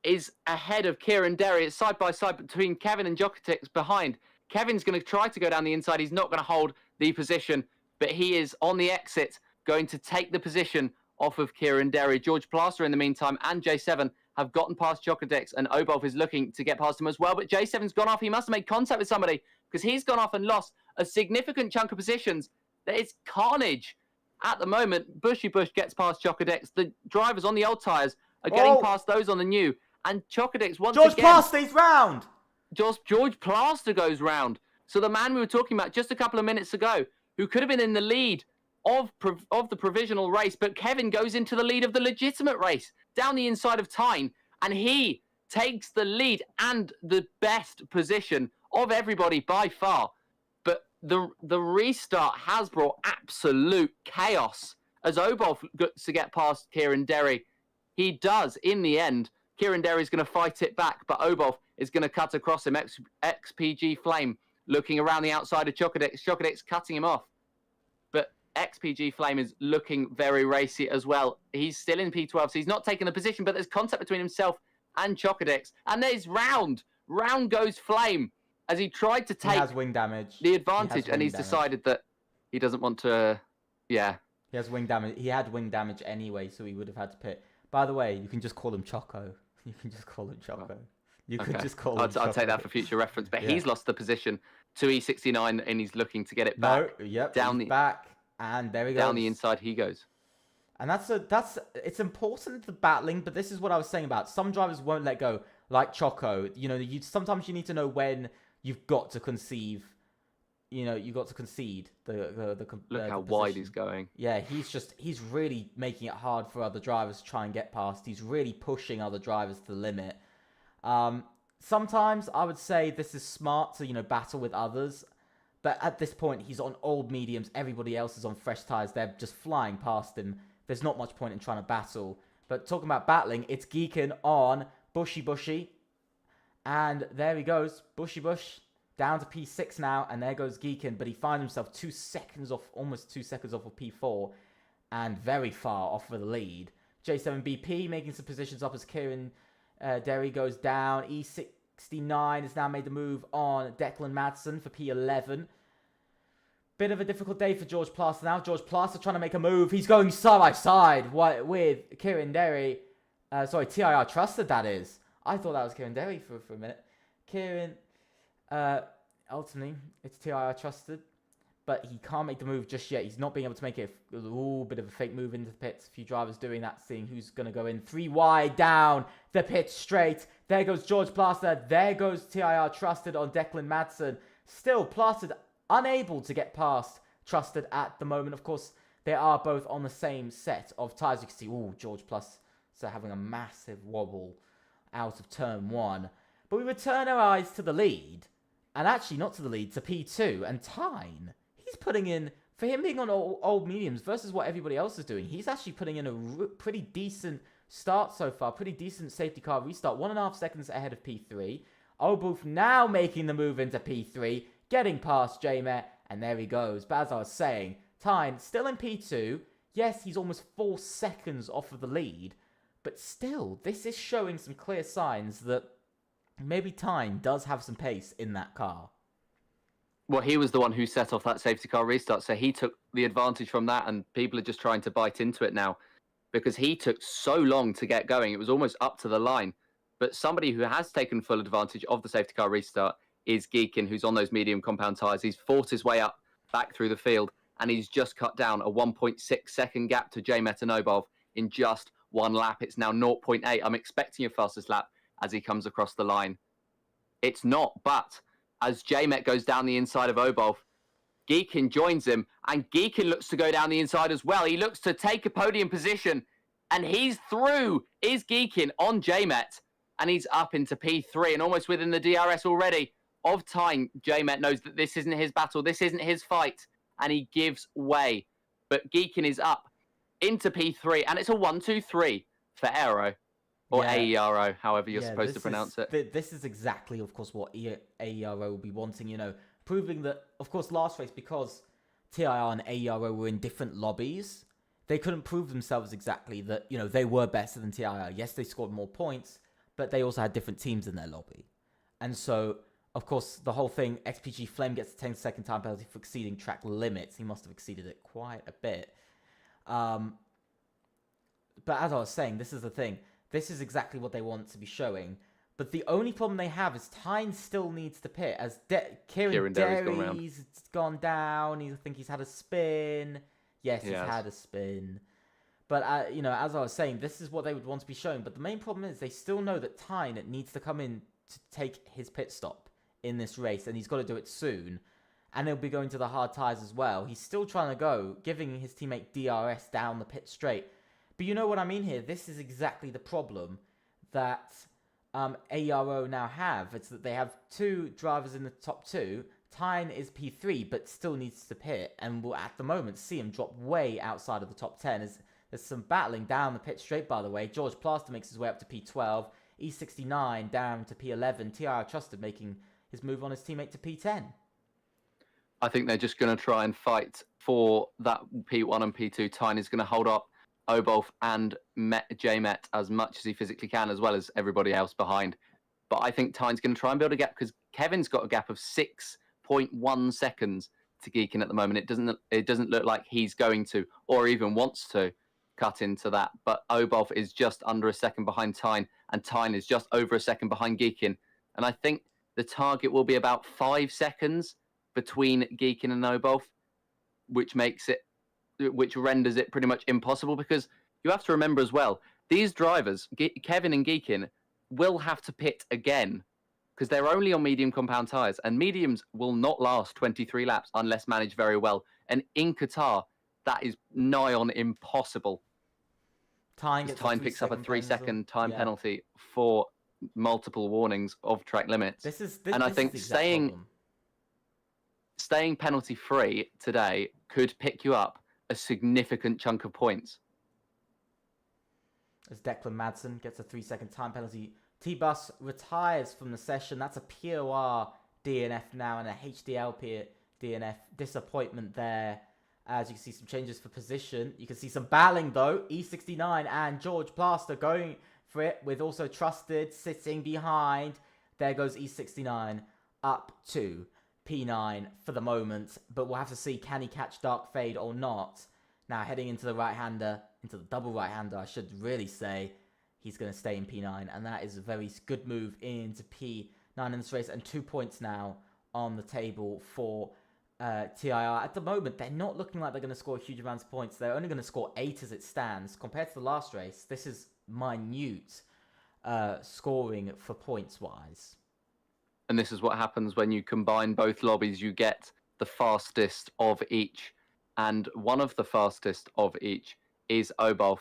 is ahead of Kieran Derry. It's side by side between Kevin and Jokotix behind. Kevin's going to try to go down the inside. He's not going to hold the position, but he is on the exit, going to take the position off of Kieran Derry. George Plaster, in the meantime, and J7 have gotten past Jokotix, and Obov is looking to get past him as well. But J7's gone off. He must have made contact with somebody, because he's gone off and lost a significant chunk of positions. It's carnage at the moment. Bushy Bush gets past Chocodix. The drivers on the old tyres are getting past those on the new. And Chocodix once George again... Plaster's round! George Plaster goes round. So the man we were talking about just a couple of minutes ago, who could have been in the lead of the provisional race, but Kevin goes into the lead of the legitimate race down the inside of Tyne, and he takes the lead and the best position of everybody by far. But the restart has brought absolute chaos as Obov gets to get past Kieran Derry. He does in the end. Kieran Derry's going to fight it back, but Obov is going to cut across him. XPG Flame looking around the outside of Chocodix. Chocodix cutting him off. But XPG Flame is looking very racy as well. He's still in P12, so he's not taking the position, but there's contact between himself and Chocodix. And there's round. Round goes Flame as he tried to take he has wing damage. The advantage, and he's decided that he doesn't want to, He has wing damage. He had wing damage anyway, so he would have had to pit. By the way, you can just call him Choco. You can just call him Choco. You could just call him I'll take that for future reference. But he's lost the position to E69, and he's looking to get it back. Back, and there he goes. Down the inside he goes. And it's important the battling, but this is what I was saying about some drivers won't let go, like Choco. Sometimes you need to know when you've got to concede. You've got to concede Look how wide he's going. Yeah, he's really making it hard for other drivers to try and get past. He's really pushing other drivers to the limit. Sometimes I would say this is smart to, battle with others. But at this point, he's on old mediums. Everybody else is on fresh tyres. They're just flying past him. There's not much point in trying to battle. But talking about battling, it's Geekin on Bushy. And there he goes. Bushy down to P6 now. And there goes Geekin. But he finds himself almost 2 seconds off of P4. And very far off of the lead. J7BP making some positions up as Kieran Derry goes down. E69 has now made the move on Declan Madsen for P11. Bit of a difficult day for George Plaster now. George Plaster trying to make a move. He's going side by side with Kieran Derry. TIR Trusted, that is. I thought that was Kieran Derry for a minute. Kieran, ultimately, it's TIR Trusted. But he can't make the move just yet. He's not being able to make it. Bit of a fake move into the pits. A few drivers doing that, seeing who's going to go in. 3 wide down the pit straight. There goes George Plaster. There goes TIR Trusted on Declan Madsen. Still, Plastered unable to get past Trusted at the moment. Of course, they are both on the same set of tyres. You can see, George Plaster having a massive wobble out of turn 1. But we return our eyes to the lead. And actually, not to the lead, to P2. And Tyne. He's putting in, for him being on old mediums versus what everybody else is doing, he's actually putting in a pretty decent start so far. Pretty decent safety car restart. 1.5 seconds ahead of P3. Oboof now making the move into P3. Getting past J-Met. And there he goes. But as I was saying, Tyne still in P2. Yes, he's almost 4 seconds off of the lead. But still, this is showing some clear signs that maybe Tyne does have some pace in that car. Well, he was the one who set off that safety car restart, so he took the advantage from that, and people are just trying to bite into it now because he took so long to get going. It was almost up to the line. But somebody who has taken full advantage of the safety car restart is Geekin, who's on those medium compound tyres. He's fought his way up back through the field, and he's just cut down a 1.6 second gap to J Metanobov in just 1 lap. It's now 0.8. I'm expecting a fastest lap as he comes across the line. It's not, but as J-Met goes down the inside of Obov, Geekin joins him, and Geekin looks to go down the inside as well. He looks to take a podium position, and he's through, is Geekin on J-Met, and he's up into P3, and almost within the DRS already of time. J-Met knows that this isn't his battle, this isn't his fight, and he gives way. But Geekin is up into P3, and it's a 1-2-3 for Aero. Or AERO, however you're supposed to pronounce it. This is exactly, of course, what AERO will be wanting, proving that, of course, last race, because TIR and AERO were in different lobbies, they couldn't prove themselves exactly that, they were better than TIR. Yes, they scored more points, but they also had different teams in their lobby. And so, of course, the whole thing, XPG Flame gets a 10-second time penalty for exceeding track limits. He must have exceeded it quite a bit. But as I was saying, this is the thing. This is exactly what they want to be showing. But the only problem they have is Tyne still needs to pit. As Kieran Derry's gone down. I think he's had a spin. Yes, he's had a spin. But, as I was saying, this is what they would want to be showing. But the main problem is they still know that Tyne needs to come in to take his pit stop in this race, and he's got to do it soon. And he'll be going to the hard tyres as well. He's still trying to go, giving his teammate DRS down the pit straight. But you know what I mean here? This is exactly the problem that ARO now have. It's that they have two drivers in the top two. Tyne is P3, but still needs to pit, and will at the moment see him drop way outside of the top 10. There's some battling down the pit straight, by the way. George Plaster makes his way up to P12. E69 down to P11. TR Trusted making his move on his teammate to P10. I think they're just going to try and fight for that P1 and P2. Tyne is going to hold up Obolf and J-Met as much as he physically can, as well as everybody else behind. But I think Tyne's going to try and build a gap, because Kevin's got a gap of 6.1 seconds to Geekin at the moment. It doesn't look like he's going to, or even wants to, cut into that. But Obolf is just under a second behind Tyne, and Tyne is just over a second behind Geekin. And I think the target will be about 5 seconds between Geekin and Obolf, which renders it pretty much impossible, because you have to remember as well, these drivers, Kevin and Geekin, will have to pit again, because they're only on medium compound tyres, and mediums will not last 23 laps unless managed very well. And in Qatar, that is nigh on impossible. Tyne picks up a 3-second time penalty for multiple warnings of track limits. I think staying penalty free today could pick you up a significant chunk of points. As Declan Madsen gets a 3-second time penalty, T-Bus retires from the session. That's a POR DNF now and a HDL DNF. Disappointment there. As you can see some changes for position. You can see some battling though. E69 and George Plaster going for it, with also Trusted sitting behind. There goes E69 up to P9 for the moment, but we'll have to see, can he catch Dark Fade or not. Now heading into the right-hander, into the double right-hander, I should really say, he's going to stay in P9, and that is a very good move into P9 in this race, and 2 points now on the table for TIR. At the moment, they're not looking like they're going to score huge amounts of points. They're only going to score 8 as it stands. Compared to the last race, this is minute scoring for points-wise. And this is what happens when you combine both lobbies. You get the fastest of each. And one of the fastest of each is Obolf,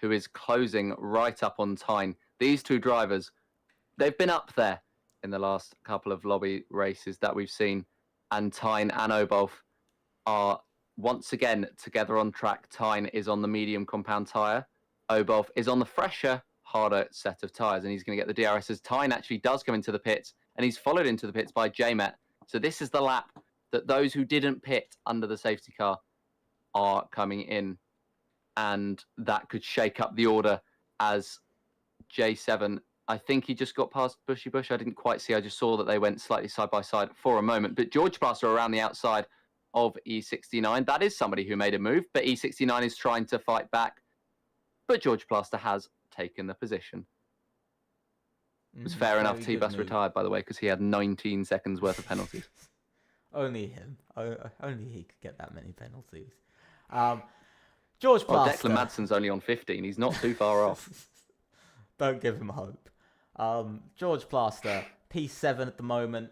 who is closing right up on Tyne. These two drivers, they've been up there in the last couple of lobby races that we've seen. And Tyne and Obolf are once again together on track. Tyne is on the medium compound tyre. Obolf is on the fresher, harder set of tyres. And he's going to get the DRS as Tyne actually does come into the pits. And he's followed into the pits by J-Met. So this is the lap that those who didn't pit under the safety car are coming in. And that could shake up the order, as J7, I think he just got past Bushy Bush. I didn't quite see. I just saw that they went slightly side by side for a moment. But George Plaster around the outside of E69. That is somebody who made a move, but E69 is trying to fight back. But George Plaster has taken the position. It was fair enough. T-Bus retired, by the way, because he had 19 seconds worth of penalties. Only him. Only he could get that many penalties. George Plaster. Declan Madsen's only on 15. He's not too far off. Don't give him hope. George Plaster, P7 at the moment.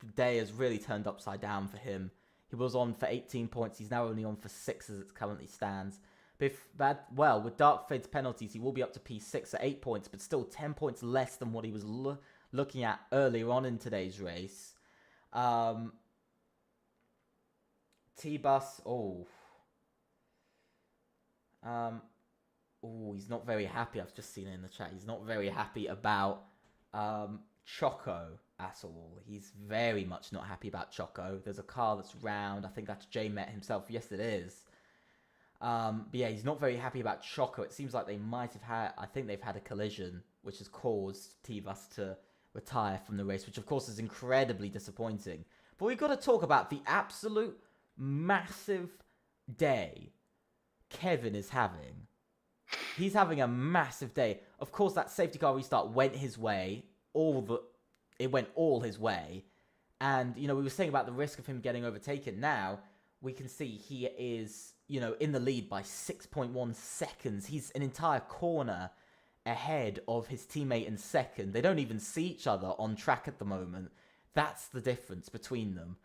The day has really turned upside down for him. He was on for 18 points. He's now only on for 6 as it currently stands. With Dark Fade's penalties, he will be up to P6 at 8 points, but still 10 points less than what he was looking at earlier on in today's race. T-Bus, he's not very happy. I've just seen it in the chat. He's not very happy about Choco at all. He's very much not happy about Choco. There's a car that's round. I think that's J-Met himself. Yes, it is. But yeah, he's not very happy about Choco. It seems like they might have had, I think they've had a collision, which has caused T-Bus to retire from the race, which of course is incredibly disappointing. But we've got to talk about the absolute massive day Kevin is having. He's having a massive day. Of course, that safety car restart went his way. It went all his way. And, we were saying about the risk of him getting overtaken. Now, we can see he is, in the lead by 6.1 seconds. He's an entire corner ahead of his teammate in second. They don't even see each other on track at the moment. That's the difference between them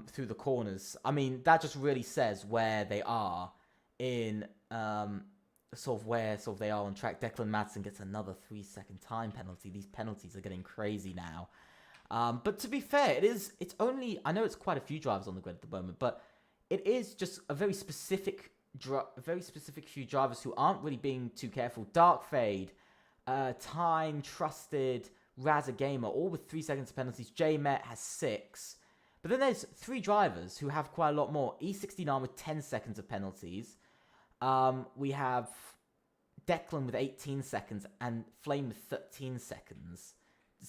through the corners. I mean, that just really says where they are in where they are on track. Declan Madsen gets another 3-second time penalty. These penalties are getting crazy now. But to be fair, it's only, I know it's quite a few drivers on the grid at the moment, but it is just a very specific few drivers who aren't really being too careful. Dark Fade, Time, Trusted, Razza Gamer, all with 3 seconds of penalties. J-Met has 6. But then there's 3 drivers who have quite a lot more. E69 with 10 seconds of penalties. We have Declan with 18 seconds and Flame with 13 seconds.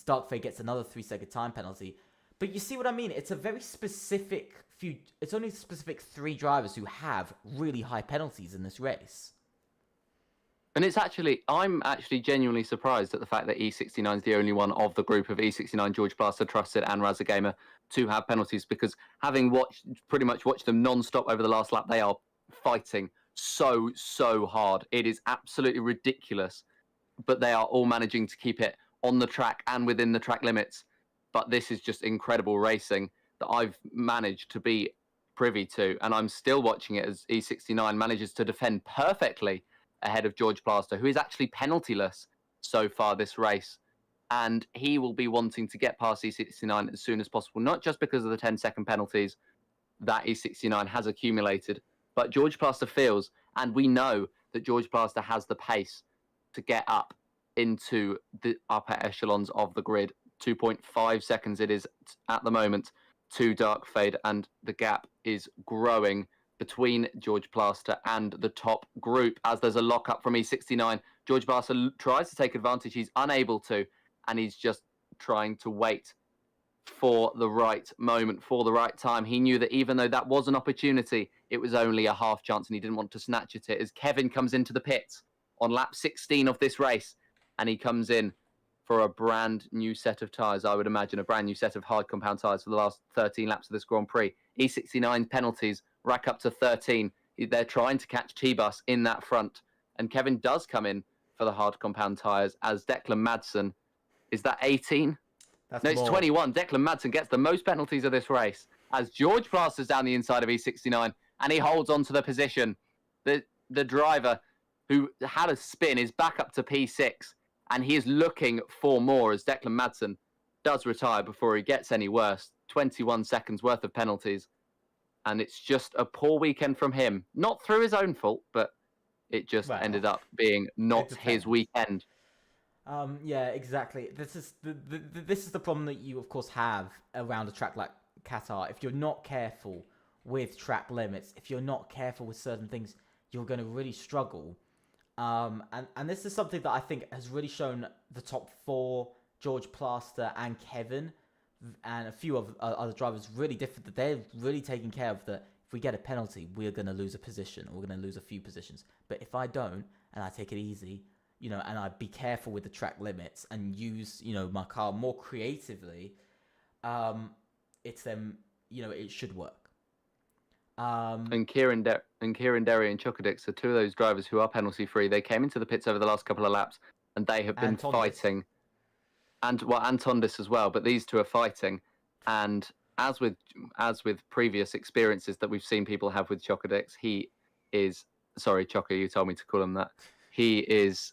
Dark Fade gets another 3-second time penalty. But you see what I mean? It's a very specific few. It's only specific 3 drivers who have really high penalties in this race. And I'm actually genuinely surprised at the fact that E69 is the only one of the group of E69, George Plaster, Trusted, and Razza Gamer to have penalties, because having pretty much watched them non-stop over the last lap, they are fighting so hard. It is absolutely ridiculous, but they are all managing to keep it on the track and within the track limits. But this is just incredible racing that I've managed to be privy to, and I'm still watching it as E69 manages to defend perfectly ahead of George Plaster, who is actually penaltyless so far this race. And he will be wanting to get past E69 as soon as possible, not just because of the 10-second penalties that E69 has accumulated, but George Plaster feels, and we know that George Plaster has the pace to get up into the upper echelons of the grid. 2.5 seconds it is at the moment to Dark Fade, and the gap is growing between George Plaster and the top group as there's a lock-up from E69. George Plaster tries to take advantage. He's unable to, and he's just trying to wait for the right moment, for the right time. He knew that even though that was an opportunity, it was only a half chance, and he didn't want to snatch at it as Kevin comes into the pits on lap 16 of this race, and he comes in for a brand new set of tyres, I would imagine, a brand new set of hard compound tyres for the last 13 laps of this Grand Prix. E69 penalties rack up to 13. They're trying to catch T-Bus in that front, and Kevin does come in for the hard compound tyres as Declan Madsen. Is that 18? No, it's 21. Declan Madsen gets the most penalties of this race as George Plaster's down the inside of E69, and he holds on to the position. The driver who had a spin is back up to P6, and he is looking for more as Declan Madsen does retire before he gets any worse. 21 seconds worth of penalties, and it's just a poor weekend from him. Not through his own fault, but it just ended up being not his weekend. Yeah, exactly. This is the problem that you, of course, have around a track like Qatar. If you're not careful with track limits, if you're not careful with certain things, you're going to really struggle. And this is something that I think has really shown the top 4, George Plaster and Kevin, and a few of other drivers really different, that they're really taking care of that. If we get a penalty, we're going to lose a position, or we're going to lose a few positions. But if I don't, and I take it easy, and I be careful with the track limits and use, my car more creatively, it's them, it should work. And Kieran Derry and Chukadix are 2 of those drivers who are penalty free. They came into the pits over the last couple of laps, and they have been fighting. And Antondis as well, but these 2 are fighting. And as with previous experiences that we've seen people have with Chukadix, he is Chocker, you told me to call him that. He is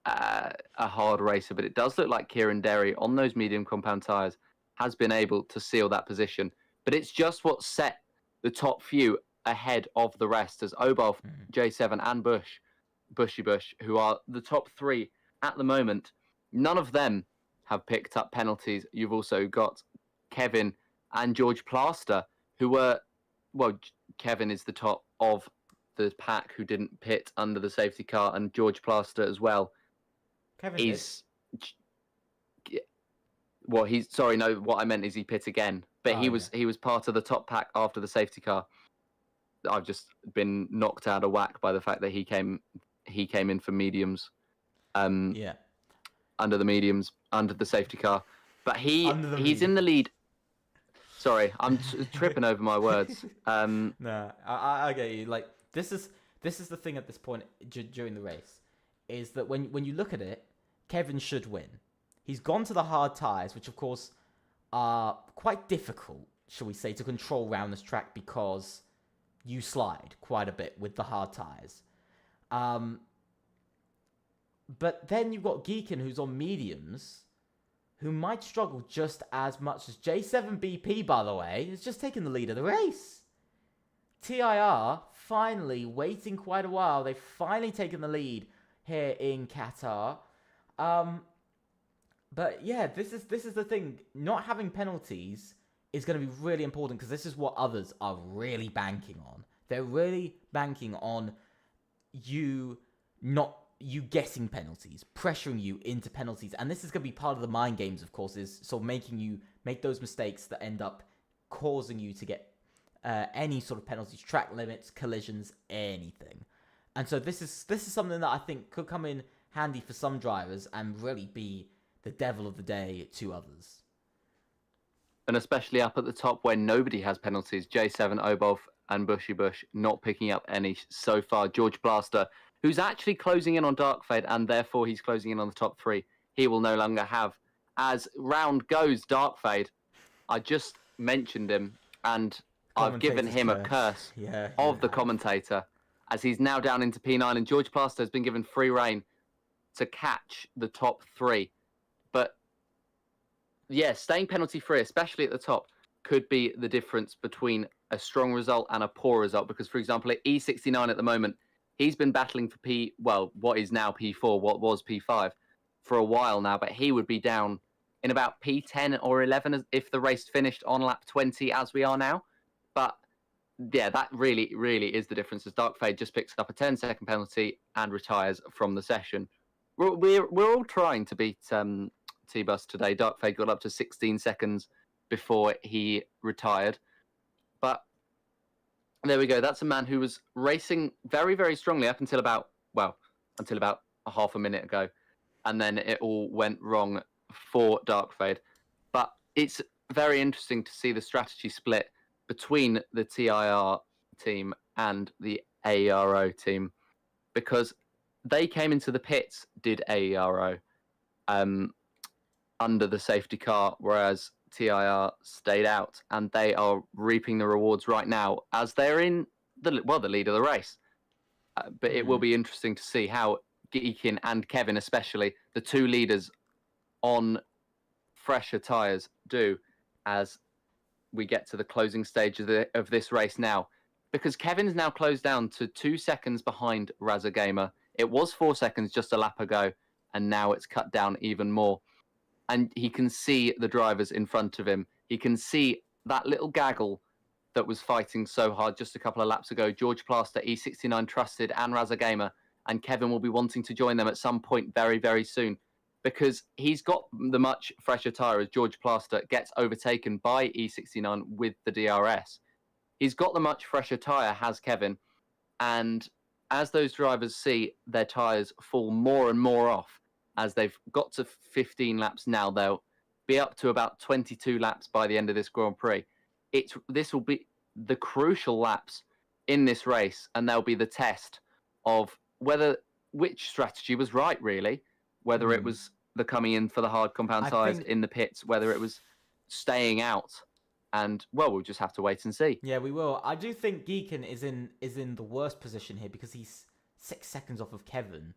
a hard racer, but it does look like Kieran Derry on those medium compound tyres has been able to seal that position. But it's just what set the top few ahead of the rest, as Obalf, J7 and Bushy Bush, who are the top 3 at the moment. None of them have picked up penalties. You've also got Kevin and George Plaster, who were, Kevin is the top of the pack who didn't pit under the safety car, and George Plaster as well. Kevin what I meant is he pit again. But he was part of the top pack after the safety car. I've just been knocked out of whack by the fact that he came in for mediums. Under the mediums, under the safety car. But he's in the lead. Sorry, I'm tripping over my words. No, I get you. Like this is the thing at this point during the race, is that when you look at it, Kevin should win. He's gone to the hard tyres, which of course are quite difficult, shall we say, to control around this track because you slide quite a bit with the hard tyres. But then you've got Geekin, who's on mediums, who might struggle just as much as J7BP, by the way, has just taken the lead of the race. TIR finally waiting quite a while. They've finally taken the lead here in Qatar. But yeah, this is the thing. Not having penalties is going to be really important because this is what others are really banking on. They're really banking on you getting penalties, pressuring you into penalties. And this is going to be part of the mind games, of course, is sort of making you make those mistakes that end up causing you to get any sort of penalties, track limits, collisions, anything. And so this is something that I think could come in handy for some drivers and really be the devil of the day to others. And especially up at the top where nobody has penalties. J7, Obolf and Bushy Bush not picking up any so far. George Plaster, who's actually closing in on Darkfade, and therefore he's closing in on the top three. He will no longer have. As round goes, Darkfade, I just mentioned him, and I've given him a curse of the commentator, as he's now down into P9, and George Plaster has been given free rein to catch the top three. But yeah, staying penalty free, especially at the top, could be the difference between a strong result and a poor result. Because, for example, at E69 at the moment, he's been battling for what is now P4, what was P5, for a while now, but he would be down in about P10 or 11 if the race finished on lap 20 as we are now. But yeah, that really, really is the difference, as Darkfade just picks up a 10-second penalty and retires from the session. We're all trying to beat T-Bus today. Darkfade got up to 16 seconds before he retired. But there we go. That's a man who was racing very, very strongly up until about a half a minute ago. And then it all went wrong for Darkfade. But it's very interesting to see the strategy split between the TIR team and the AERO team, because they came into the pits, did AERO, under the safety car, whereas TIR stayed out, and they are reaping the rewards right now as they're in the lead of the race. But it will be interesting to see how Geekin and Kevin, especially the two leaders on fresher tyres, do as we get to the closing stage of this race now. Because Kevin's now closed down to 2 seconds behind Raza Gamer. It was 4 seconds just a lap ago, and now it's cut down even more. And he can see the drivers in front of him. He can see that little gaggle that was fighting so hard just a couple of laps ago. George Plaster, E69 Trusted, and Raza Gamer. And Kevin will be wanting to join them at some point very, very soon, because he's got the much fresher tyre as George Plaster gets overtaken by E69 with the DRS. He's got the much fresher tyre, has Kevin. And as those drivers see their tyres fall more and more off, as they've got to 15 laps now, they'll be up to about 22 laps by the end of this Grand Prix. This will be the crucial laps in this race, and they'll be the test of which strategy was right, really. Whether it was the coming in for the hard compound tyres in the pits, whether it was staying out. And, well, we'll just have to wait and see. Yeah, we will. I do think Geekin is in the worst position here because he's 6 seconds off of Kevin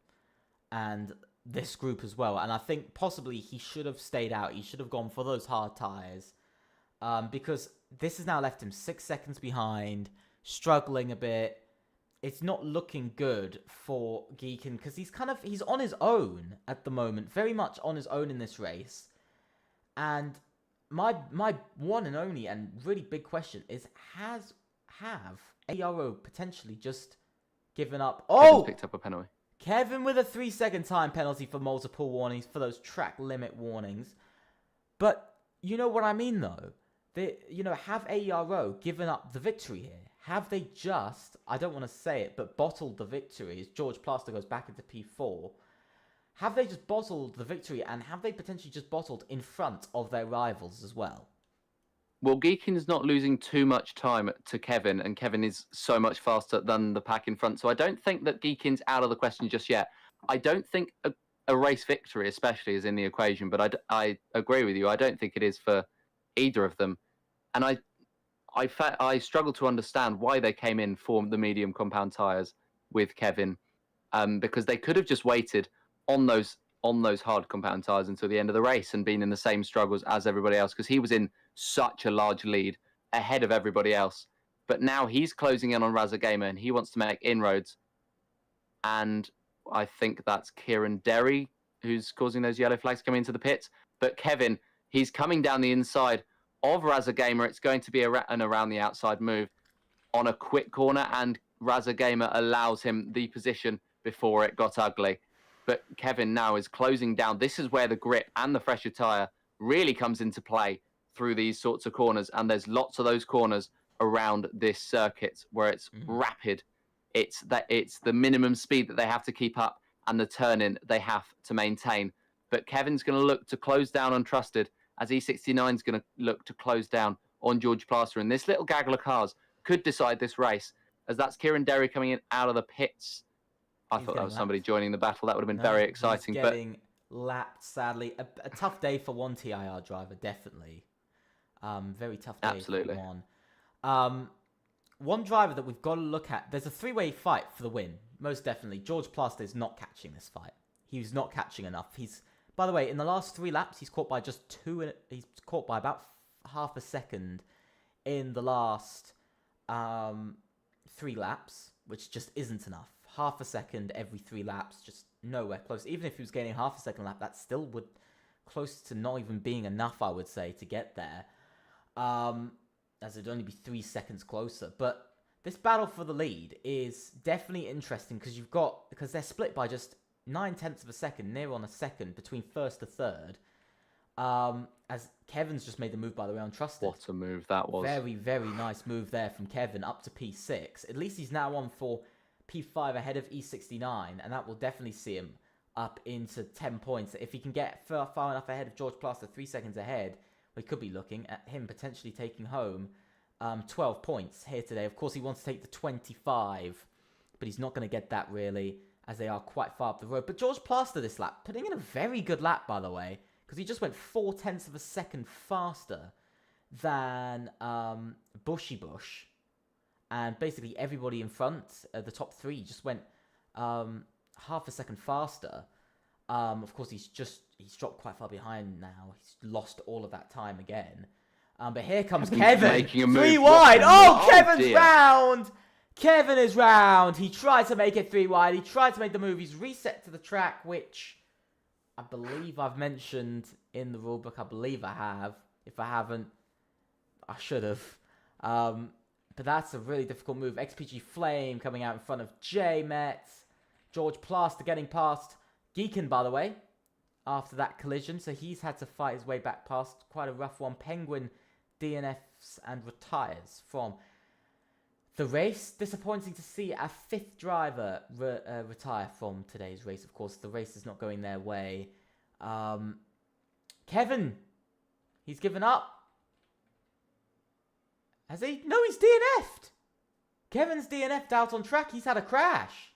and this group as well. And I think possibly he should have stayed out. He should have gone for those hard tyres, because this has now left him 6 seconds behind, struggling a bit. It's not looking good for Geekin because he's on his own at the moment, very much on his own in this race. And my one and only and really big question is, have AERO potentially just given up? Kevin's picked up a penalty. Kevin with a 3 second time penalty for multiple warnings, for those track limit warnings. But you know what I mean, though? Have AERO given up the victory here? Have they just, I don't want to say it, but bottled the victory as George Plaster goes back into P4? Have they just bottled the victory, and have they potentially just bottled in front of their rivals as well? Well, Geekin's not losing too much time to Kevin, and Kevin is so much faster than the pack in front. So I don't think that Geekin's out of the question just yet. I don't think a race victory, especially, is in the equation. But I agree with you. I don't think it is for either of them. And I struggle to understand why they came in for the medium compound tyres with Kevin, because they could have just waited on those hard compound tyres until the end of the race and been in the same struggles as everybody else, because he was in such a large lead ahead of everybody else. But now he's closing in on Raza Gamer and he wants to make inroads. And I think that's Kieran Derry who's causing those yellow flags coming into the pits. But Kevin, he's coming down the inside of Raza Gamer. It's going to be an around the outside move on a quick corner, and Raza Gamer allows him the position before it got ugly. But Kevin now is closing down. This is where the grip and the fresher tyre really comes into play through these sorts of corners. And there's lots of those corners around this circuit where it's rapid. It's the minimum speed that they have to keep up and the turn-in they have to maintain. But Kevin's going to look to close down on Trusted, as E69 is going to look to close down on George Plaster. And this little gaggle of cars could decide this race, as that's Kieran Derry coming in out of the pits. I thought that was somebody joining the battle. That would have been very exciting. He's getting lapped, sadly. A tough day for one TIR driver, definitely. Very tough day for one. One driver that we've got to look at, there's a three-way fight for the win, most definitely. George Plaster is not catching this fight. He's not catching enough. By the way, in the last 3 laps, he's caught by just 2. He's caught by about half a second in the last 3 laps, which just isn't enough. Half a second every 3 laps, just nowhere close. Even if he was gaining half a second lap, that still would close to not even being enough, I would say, to get there. As it'd only be 3 seconds closer. But this battle for the lead is definitely interesting because they're split by just 9/10 of a second, near on a second between first to third. As Kevin's just made the move, by the way, on Trusted. What a move that was. Very, very nice move there from Kevin up to P6. At least he's now on for P5 ahead of E69, and that will definitely see him up into 10 points. If he can get far enough ahead of George Plaster, 3 seconds ahead, we could be looking at him potentially taking home 12 points here today. Of course, he wants to take the 25, but he's not going to get that really, as they are quite far up the road. But George Plaster this lap, putting in a very good lap, by the way, because he just went 0.4 of a second faster than Bushy Bush. And basically everybody in front, the top 3, just went half a second faster. Of course, he's dropped quite far behind now. He's lost all of that time again. But here comes Kevin. 3 wide. Oh, Kevin's round. Kevin is round. He tried to make it 3 wide. He tried to make the move. He's reset to the track, which I believe I've mentioned in the rulebook. I believe I have. If I haven't, I should have. But that's a really difficult move. XPG Flame coming out in front of J-Met. George Plaster getting past Geekin, by the way, after that collision. So he's had to fight his way back past quite a rough one. Penguin DNFs and retires from the race. Disappointing to see a 5th driver retire from today's race. Of course, the race is not going their way. Kevin, he's given up. Has he? No, he's DNF'd. Kevin's DNF'd out on track. He's had a crash.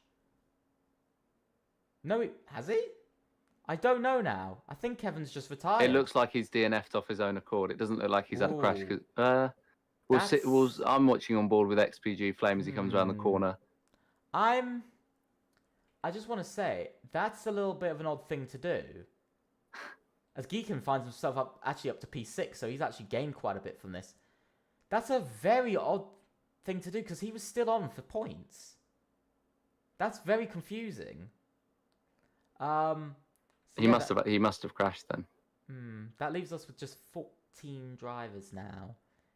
No, has he? I don't know now. I think Kevin's just retired. It looks like he's DNF'd off his own accord. It doesn't look like he's had a crash. I'm watching on board with XPG Flame as he comes around the corner. I just want to say, that's a little bit of an odd thing to do. As Geekin finds himself up to P6, so he's actually gained quite a bit from this. That's a very odd thing to do, because he was still on for points. That's very confusing. He must have crashed then. That leaves us with just 14 drivers now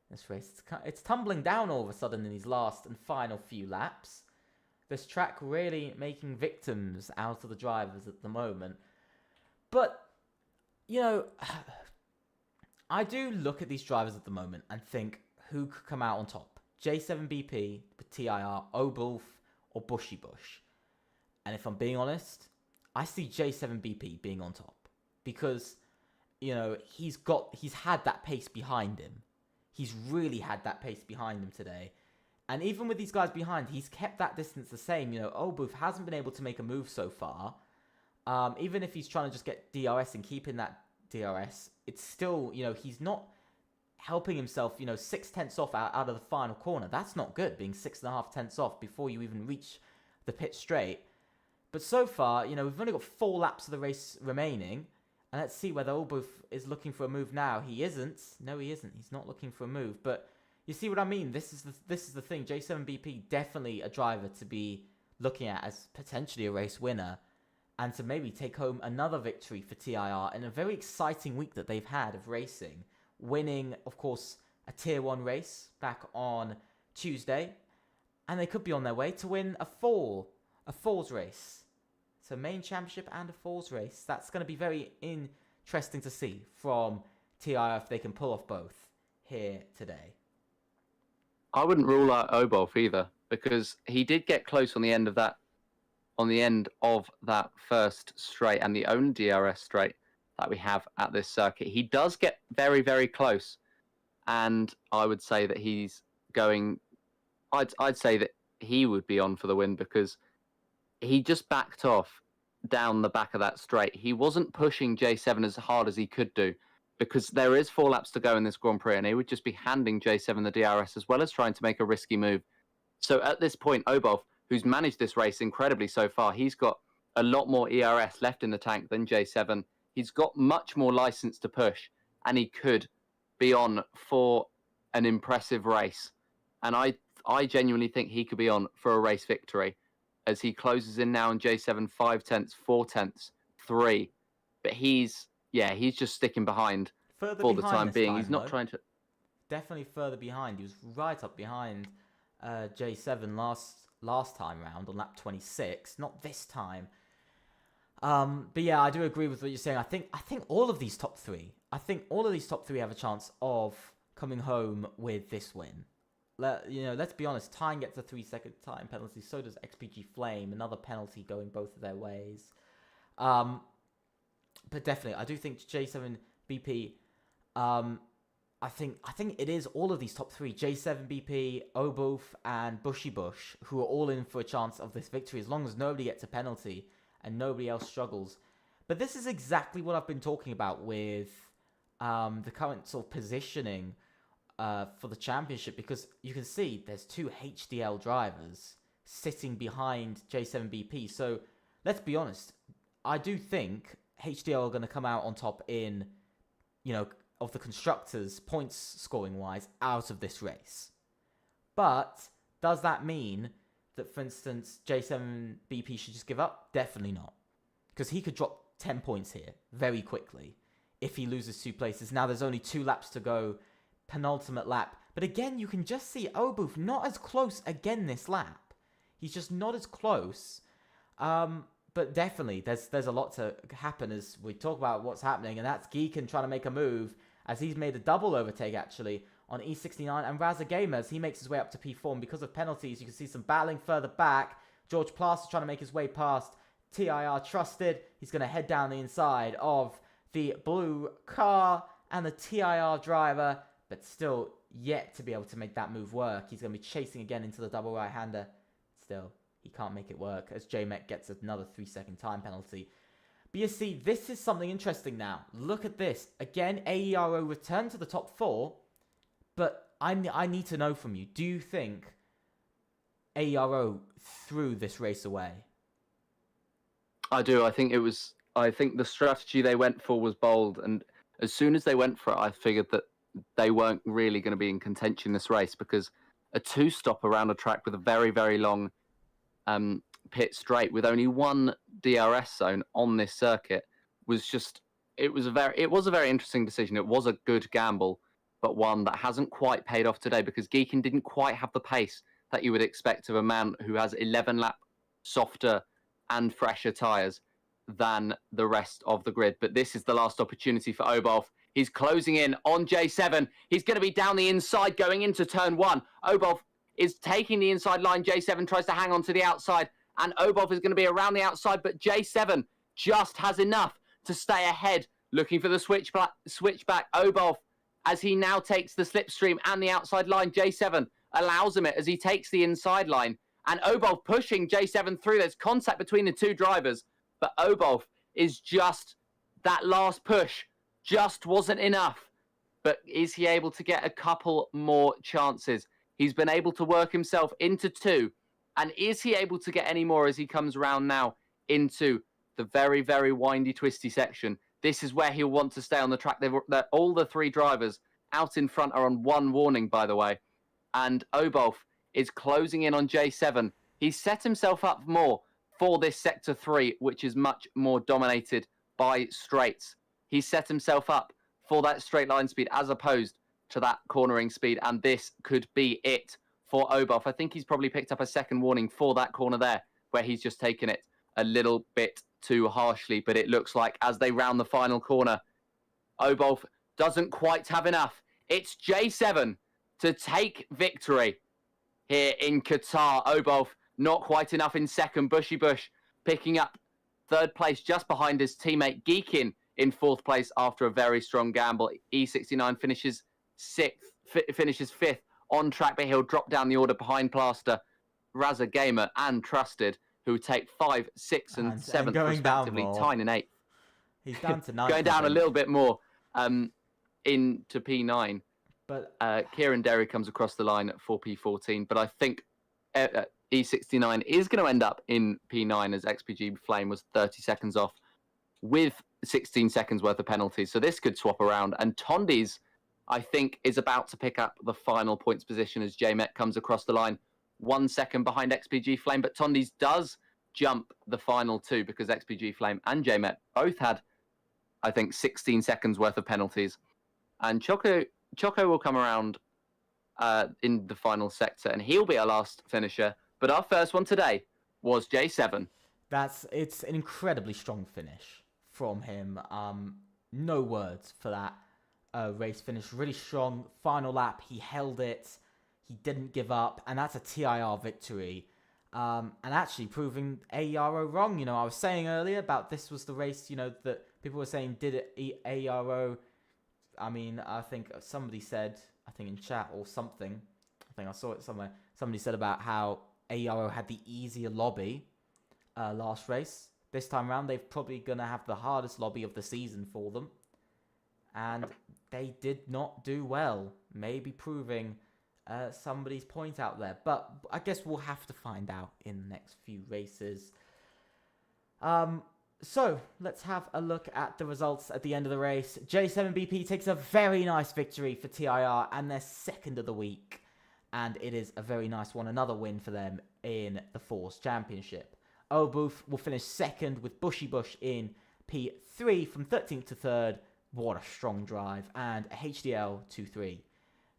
in this race. It's tumbling down all of a sudden in these last and final few laps. This track really making victims out of the drivers at the moment. But, you know, I do look at these drivers at the moment and think, who could come out on top? J7BP with TIR, Obulf, or Bushy Bush? And if I'm being honest, I see J7BP being on top. Because, you know, he's had that pace behind him. he's really had that pace behind him today. And even with these guys behind, he's kept that distance the same. You know, Obuth hasn't been able to make a move so far. Even if he's trying to just get DRS and keeping that DRS, it's still, you know, he's not helping himself, you know, 6 tenths off out of the final corner. That's not good, being 6.5 tenths off before you even reach the pit straight. But so far, you know, we've only got 4 laps of the race remaining. And let's see whether Obuth is looking for a move now. He isn't. No, he isn't. He's not looking for a move. But you see what I mean? This is the thing. J7BP, definitely a driver to be looking at as potentially a race winner. And to maybe take home another victory for TIR in a very exciting week that they've had of racing. Winning, of course, a Tier 1 race back on Tuesday. And they could be on their way to win a Falls race. So main championship and a Falls race. That's going to be very interesting to see from TIR if they can pull off both here today. I wouldn't rule out Obolf either, because he did get close on the end of that first straight and the only DRS straight that we have at this circuit. He does get very, very close, and I would say that he's going. I'd say that he would be on for the win, because he just backed off down the back of that straight. He wasn't pushing J7 as hard as he could do, because there is 4 laps to go in this Grand Prix, and he would just be handing J7 the DRS as well as trying to make a risky move. So at this point, Obolf, who's managed this race incredibly so far, he's got a lot more ERS left in the tank than J7. He's got much more license to push, and he could be on for an impressive race. And I genuinely think he could be on for a race victory, as he closes in now on J7 5 tenths, 4 tenths, 3. But he's just sticking behind Further for the behind time this being. He's not though. trying to. Definitely further behind. He was right up behind J7 last time round on lap 26. Not this time. But yeah, I do agree with what you're saying. I think all of these top 3. I think all of these top 3 have a chance of coming home with this win. Let's be honest. Tyne gets a 3-second time penalty. So does XPG Flame. Another penalty going both of their ways. But definitely, I do think J7 BP. I think it is all of these top 3. J7 BP, Obuth, and Bushy Bush, who are all in for a chance of this victory, as long as nobody gets a penalty and nobody else struggles. But this is exactly what I've been talking about with the current sort of positioning for the championship, because you can see there's 2 HDL drivers sitting behind J7BP. So let's be honest, I do think HDL are going to come out on top in, of the constructors, points scoring wise, out of this race. But does that mean that, for instance, J7BP should just give up? Definitely not. Because he could drop 10 points here very quickly if he loses 2 places. Now there's only 2 laps to go, penultimate lap. But again, you can just see Obuth not as close again this lap. He's just not as close. But definitely, there's a lot to happen as we talk about what's happening. And that's Geekin trying to make a move, as he's made a double overtake, actually, on E69. And Raza Gamers, he makes his way up to P4. And because of penalties, you can see some battling further back. George Plaster trying to make his way past TIR Trusted. He's going to head down the inside of the blue car and the TIR driver, but still yet to be able to make that move work. He's going to be chasing again into the double right-hander. Still, he can't make it work, as JMEC gets another 3-second time penalty. But you see, this is something interesting now. Look at this. Again, AERO returned to the top 4, but I need to know from you. Do you think AERO threw this race away? I do. I think the strategy they went for was bold, and as soon as they went for it, I figured that they weren't really going to be in contention this race, because a 2-stop around a track with a very, very long pit straight with only 1 DRS zone on this circuit was just, it was a very interesting decision. It was a good gamble, but one that hasn't quite paid off today, because Geekin didn't quite have the pace that you would expect of a man who has 11 lap softer and fresher tyres than the rest of the grid. But this is the last opportunity for Obolf. He's closing in on J7. He's going to be down the inside going into turn 1. Obolf is taking the inside line. J7 tries to hang on to the outside, and Obolf is going to be around the outside, but J7 just has enough to stay ahead, looking for the switchback. Obolf as he now takes the slipstream and the outside line. J7 allows him it as he takes the inside line. And Obolf pushing J7 through. There's contact between the two drivers. But Obolf is just, that last push just wasn't enough. But is he able to get a couple more chances? He's been able to work himself into 2. And is he able to get any more as he comes around now into the very, very windy, twisty section? This is where he'll want to stay on the track. All the 3 drivers out in front are on 1 warning, by the way. And Obolf is closing in on J7. He's set himself up more for this Sector 3, which is much more dominated by straights. He's set himself up for that straight line speed as opposed to that cornering speed. And this could be it for Obolf. I think he's probably picked up a second warning for that corner there, where he's just taken it a little bit too harshly. But it looks like as they round the final corner, Obolf doesn't quite have enough. It's J7 to take victory here in Qatar. Obolf not quite enough in second. Bushy Bush picking up 3rd place just behind his teammate Geekin in 4th place after a very strong gamble. E69 finishes 5th on track, but he'll drop down the order behind Plaster, Raza Gamer and Trusted, who take 5, 6 and 7th respectively, tying in 8th. He's down to 9th. Going down a little bit more into P9. But Kieran Derry comes across the line for P14, but I think E69 is going to end up in P9 as XPG Flame was 30 seconds off with 16 seconds worth of penalties. So this could swap around. And Tondi's, I think, is about to pick up the final points position as JMet comes across the line 1 second behind XPG Flame. But Tondi's does jump the final 2 because XPG Flame and JMet both had, I think, 16 seconds worth of penalties. And Choco will come around in the final sector, and he'll be our last finisher. But our first one today was J7. It's an incredibly strong finish from him. No words for that race finish. Really strong. Final lap, he held it. He didn't give up, and that's a TIR victory. And actually proving AERO wrong. You know, I was saying earlier about this was the race, you know, that people were saying, did it AERO? I mean, I think somebody said, I think in chat or something, I think I saw it somewhere, somebody said about how AERO had the easier lobby last race. This time around, they're probably going to have the hardest lobby of the season for them. And they did not do well. Maybe proving somebody's point out there. But I guess we'll have to find out in the next few races. So, let's have a look at the results at the end of the race. J7BP takes a very nice victory for TIR and their 2nd of the week. And it is a very nice one. Another win for them in the Force Championship. Obolf will finish 2nd with Bushy Bush in P3 from 13th to 3rd. What a strong drive. And a HDL 2-3.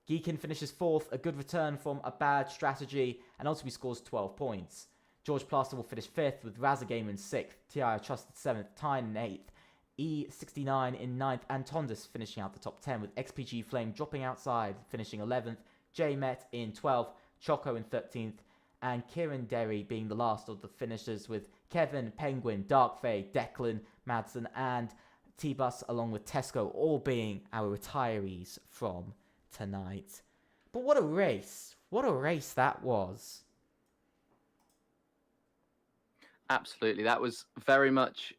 Geekin finishes 4th. A good return from a bad strategy. And ultimately scores 12 points. George Plaster will finish 5th with Raza Gamer in 6th, TI Trusted 7th, Tyne in 8th, E69 in 9th, and Tondis finishing out the top 10 with XPG Flame dropping outside, finishing 11th, JMet in 12th, Choco in 13th, and Kieran Derry being the last of the finishers with Kevin, Penguin, Dark Faye, Declan, Madsen, and T-Bus along with Tesco all being our retirees from tonight. But what a race. What a race that was. Absolutely. That was very much,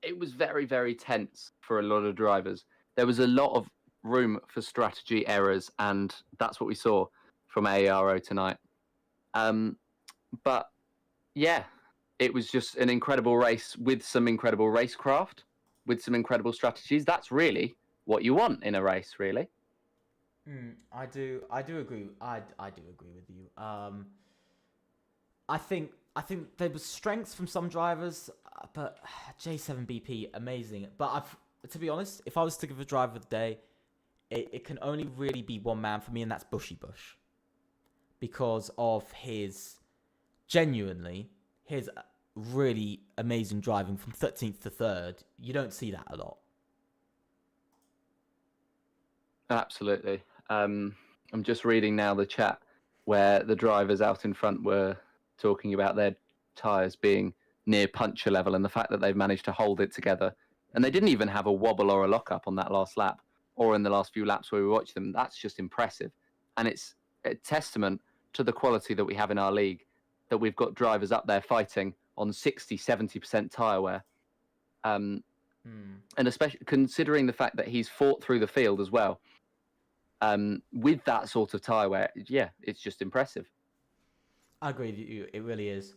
it was very, very tense for a lot of drivers. There was a lot of room for strategy errors, and that's what we saw from AERO tonight. But yeah, it was just an incredible race with some incredible racecraft, with some incredible strategies. That's really what you want in a race, really. I do agree. I do agree with you. I think there was strengths from some drivers, but J7BP, amazing. But to be honest, if I was to give a driver of the day, it can only really be one man for me, and that's Bushy Bush. Because of his really amazing driving from 13th to 3rd. You don't see that a lot. Absolutely. I'm just reading now the chat where the drivers out in front were talking about their tyres being near puncture level and the fact that they've managed to hold it together. And they didn't even have a wobble or a lock-up on that last lap. or in the last few laps where we watch them, that's just impressive. And it's a testament to the quality that we have in our league, that we've got drivers up there fighting on 60, 70% tyre wear. And especially considering the fact that he's fought through the field as well, with that sort of tyre wear, yeah, it's just impressive. I agree with you. It really is.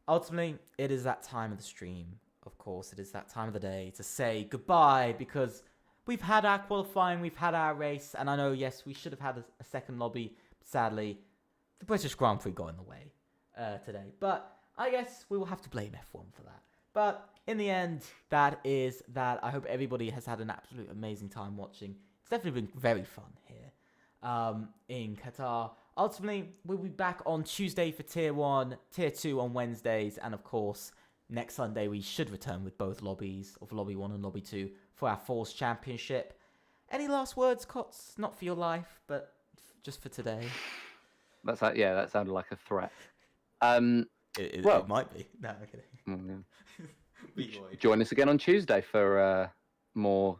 Ultimately, it is that time of the stream. Of course, it is that time of the day to say goodbye, because we've had our qualifying, we've had our race, and I know, yes, we should have had a second lobby. Sadly, the British Grand Prix got in the way today. But I guess we will have to blame F1 for that. But in the end, that is that. I hope everybody has had an absolute amazing time watching. It's definitely been very fun here in Qatar. Ultimately, we'll be back on Tuesday for Tier 1, Tier 2 on Wednesdays, and of course, next Sunday we should return with both lobbies, of Lobby 1 and Lobby 2, for our Force Championship. Any last words, Cots? Not for your life, but just for today. That's like, yeah, that sounded like a threat. It might be. No, okay. Join us again on Tuesday for more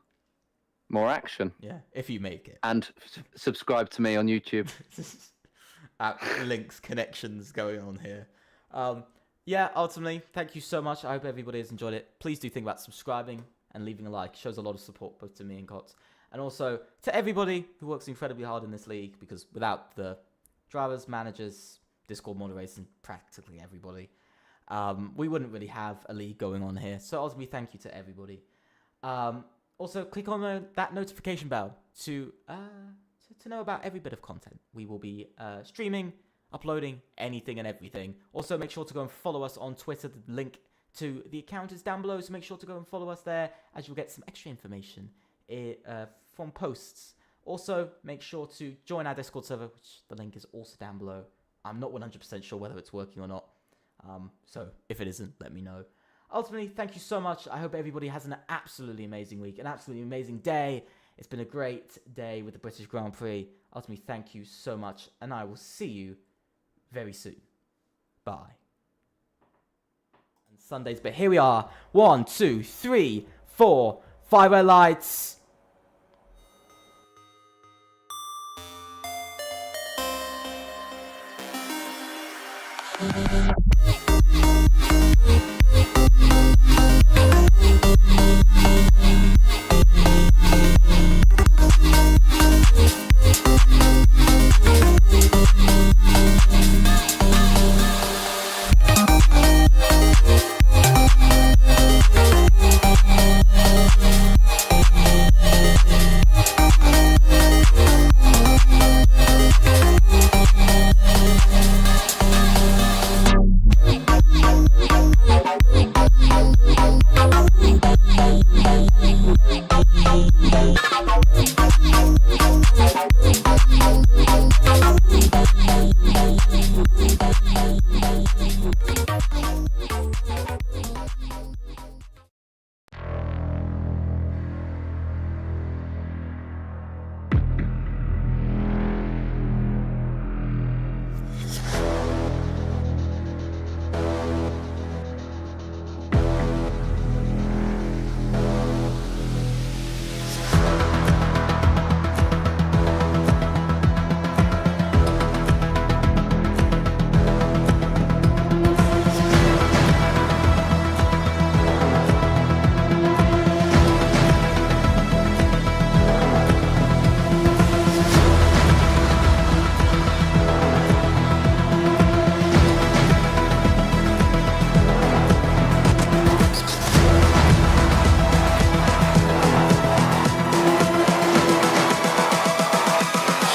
action. Yeah, if you make it. And subscribe to me on YouTube. Links, connections going on here. Yeah, ultimately, thank you so much. I hope everybody has enjoyed it. Please do think about subscribing and leaving a like. It shows a lot of support both to me and Cots. And also to everybody who works incredibly hard in this league, because without the drivers, managers, Discord moderators, and practically everybody, we wouldn't really have a league going on here. So ultimately, thank you to everybody. Also, click on that notification bell to know about every bit of content. We will be streaming, uploading anything and everything. Also, make sure to go and follow us on Twitter. The link to the account is down below, so make sure to go and follow us there, as you'll get some extra information from posts. Also, make sure to join our Discord server, which the link is also down below. I'm not 100% sure whether it's working or not, so if it isn't, let me know. Ultimately, thank you so much. I hope everybody has an absolutely amazing week, an absolutely amazing day. It's been a great day with the British Grand Prix. Ultimately, thank you so much, and I will see you very soon. Bye. And Sundays, but here we are. 1, 2, 3, 4, 5 red lights.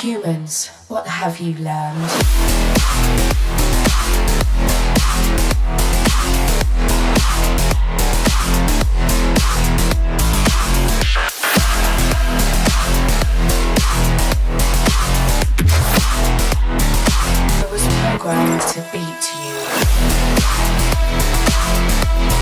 Humans, what have you learned?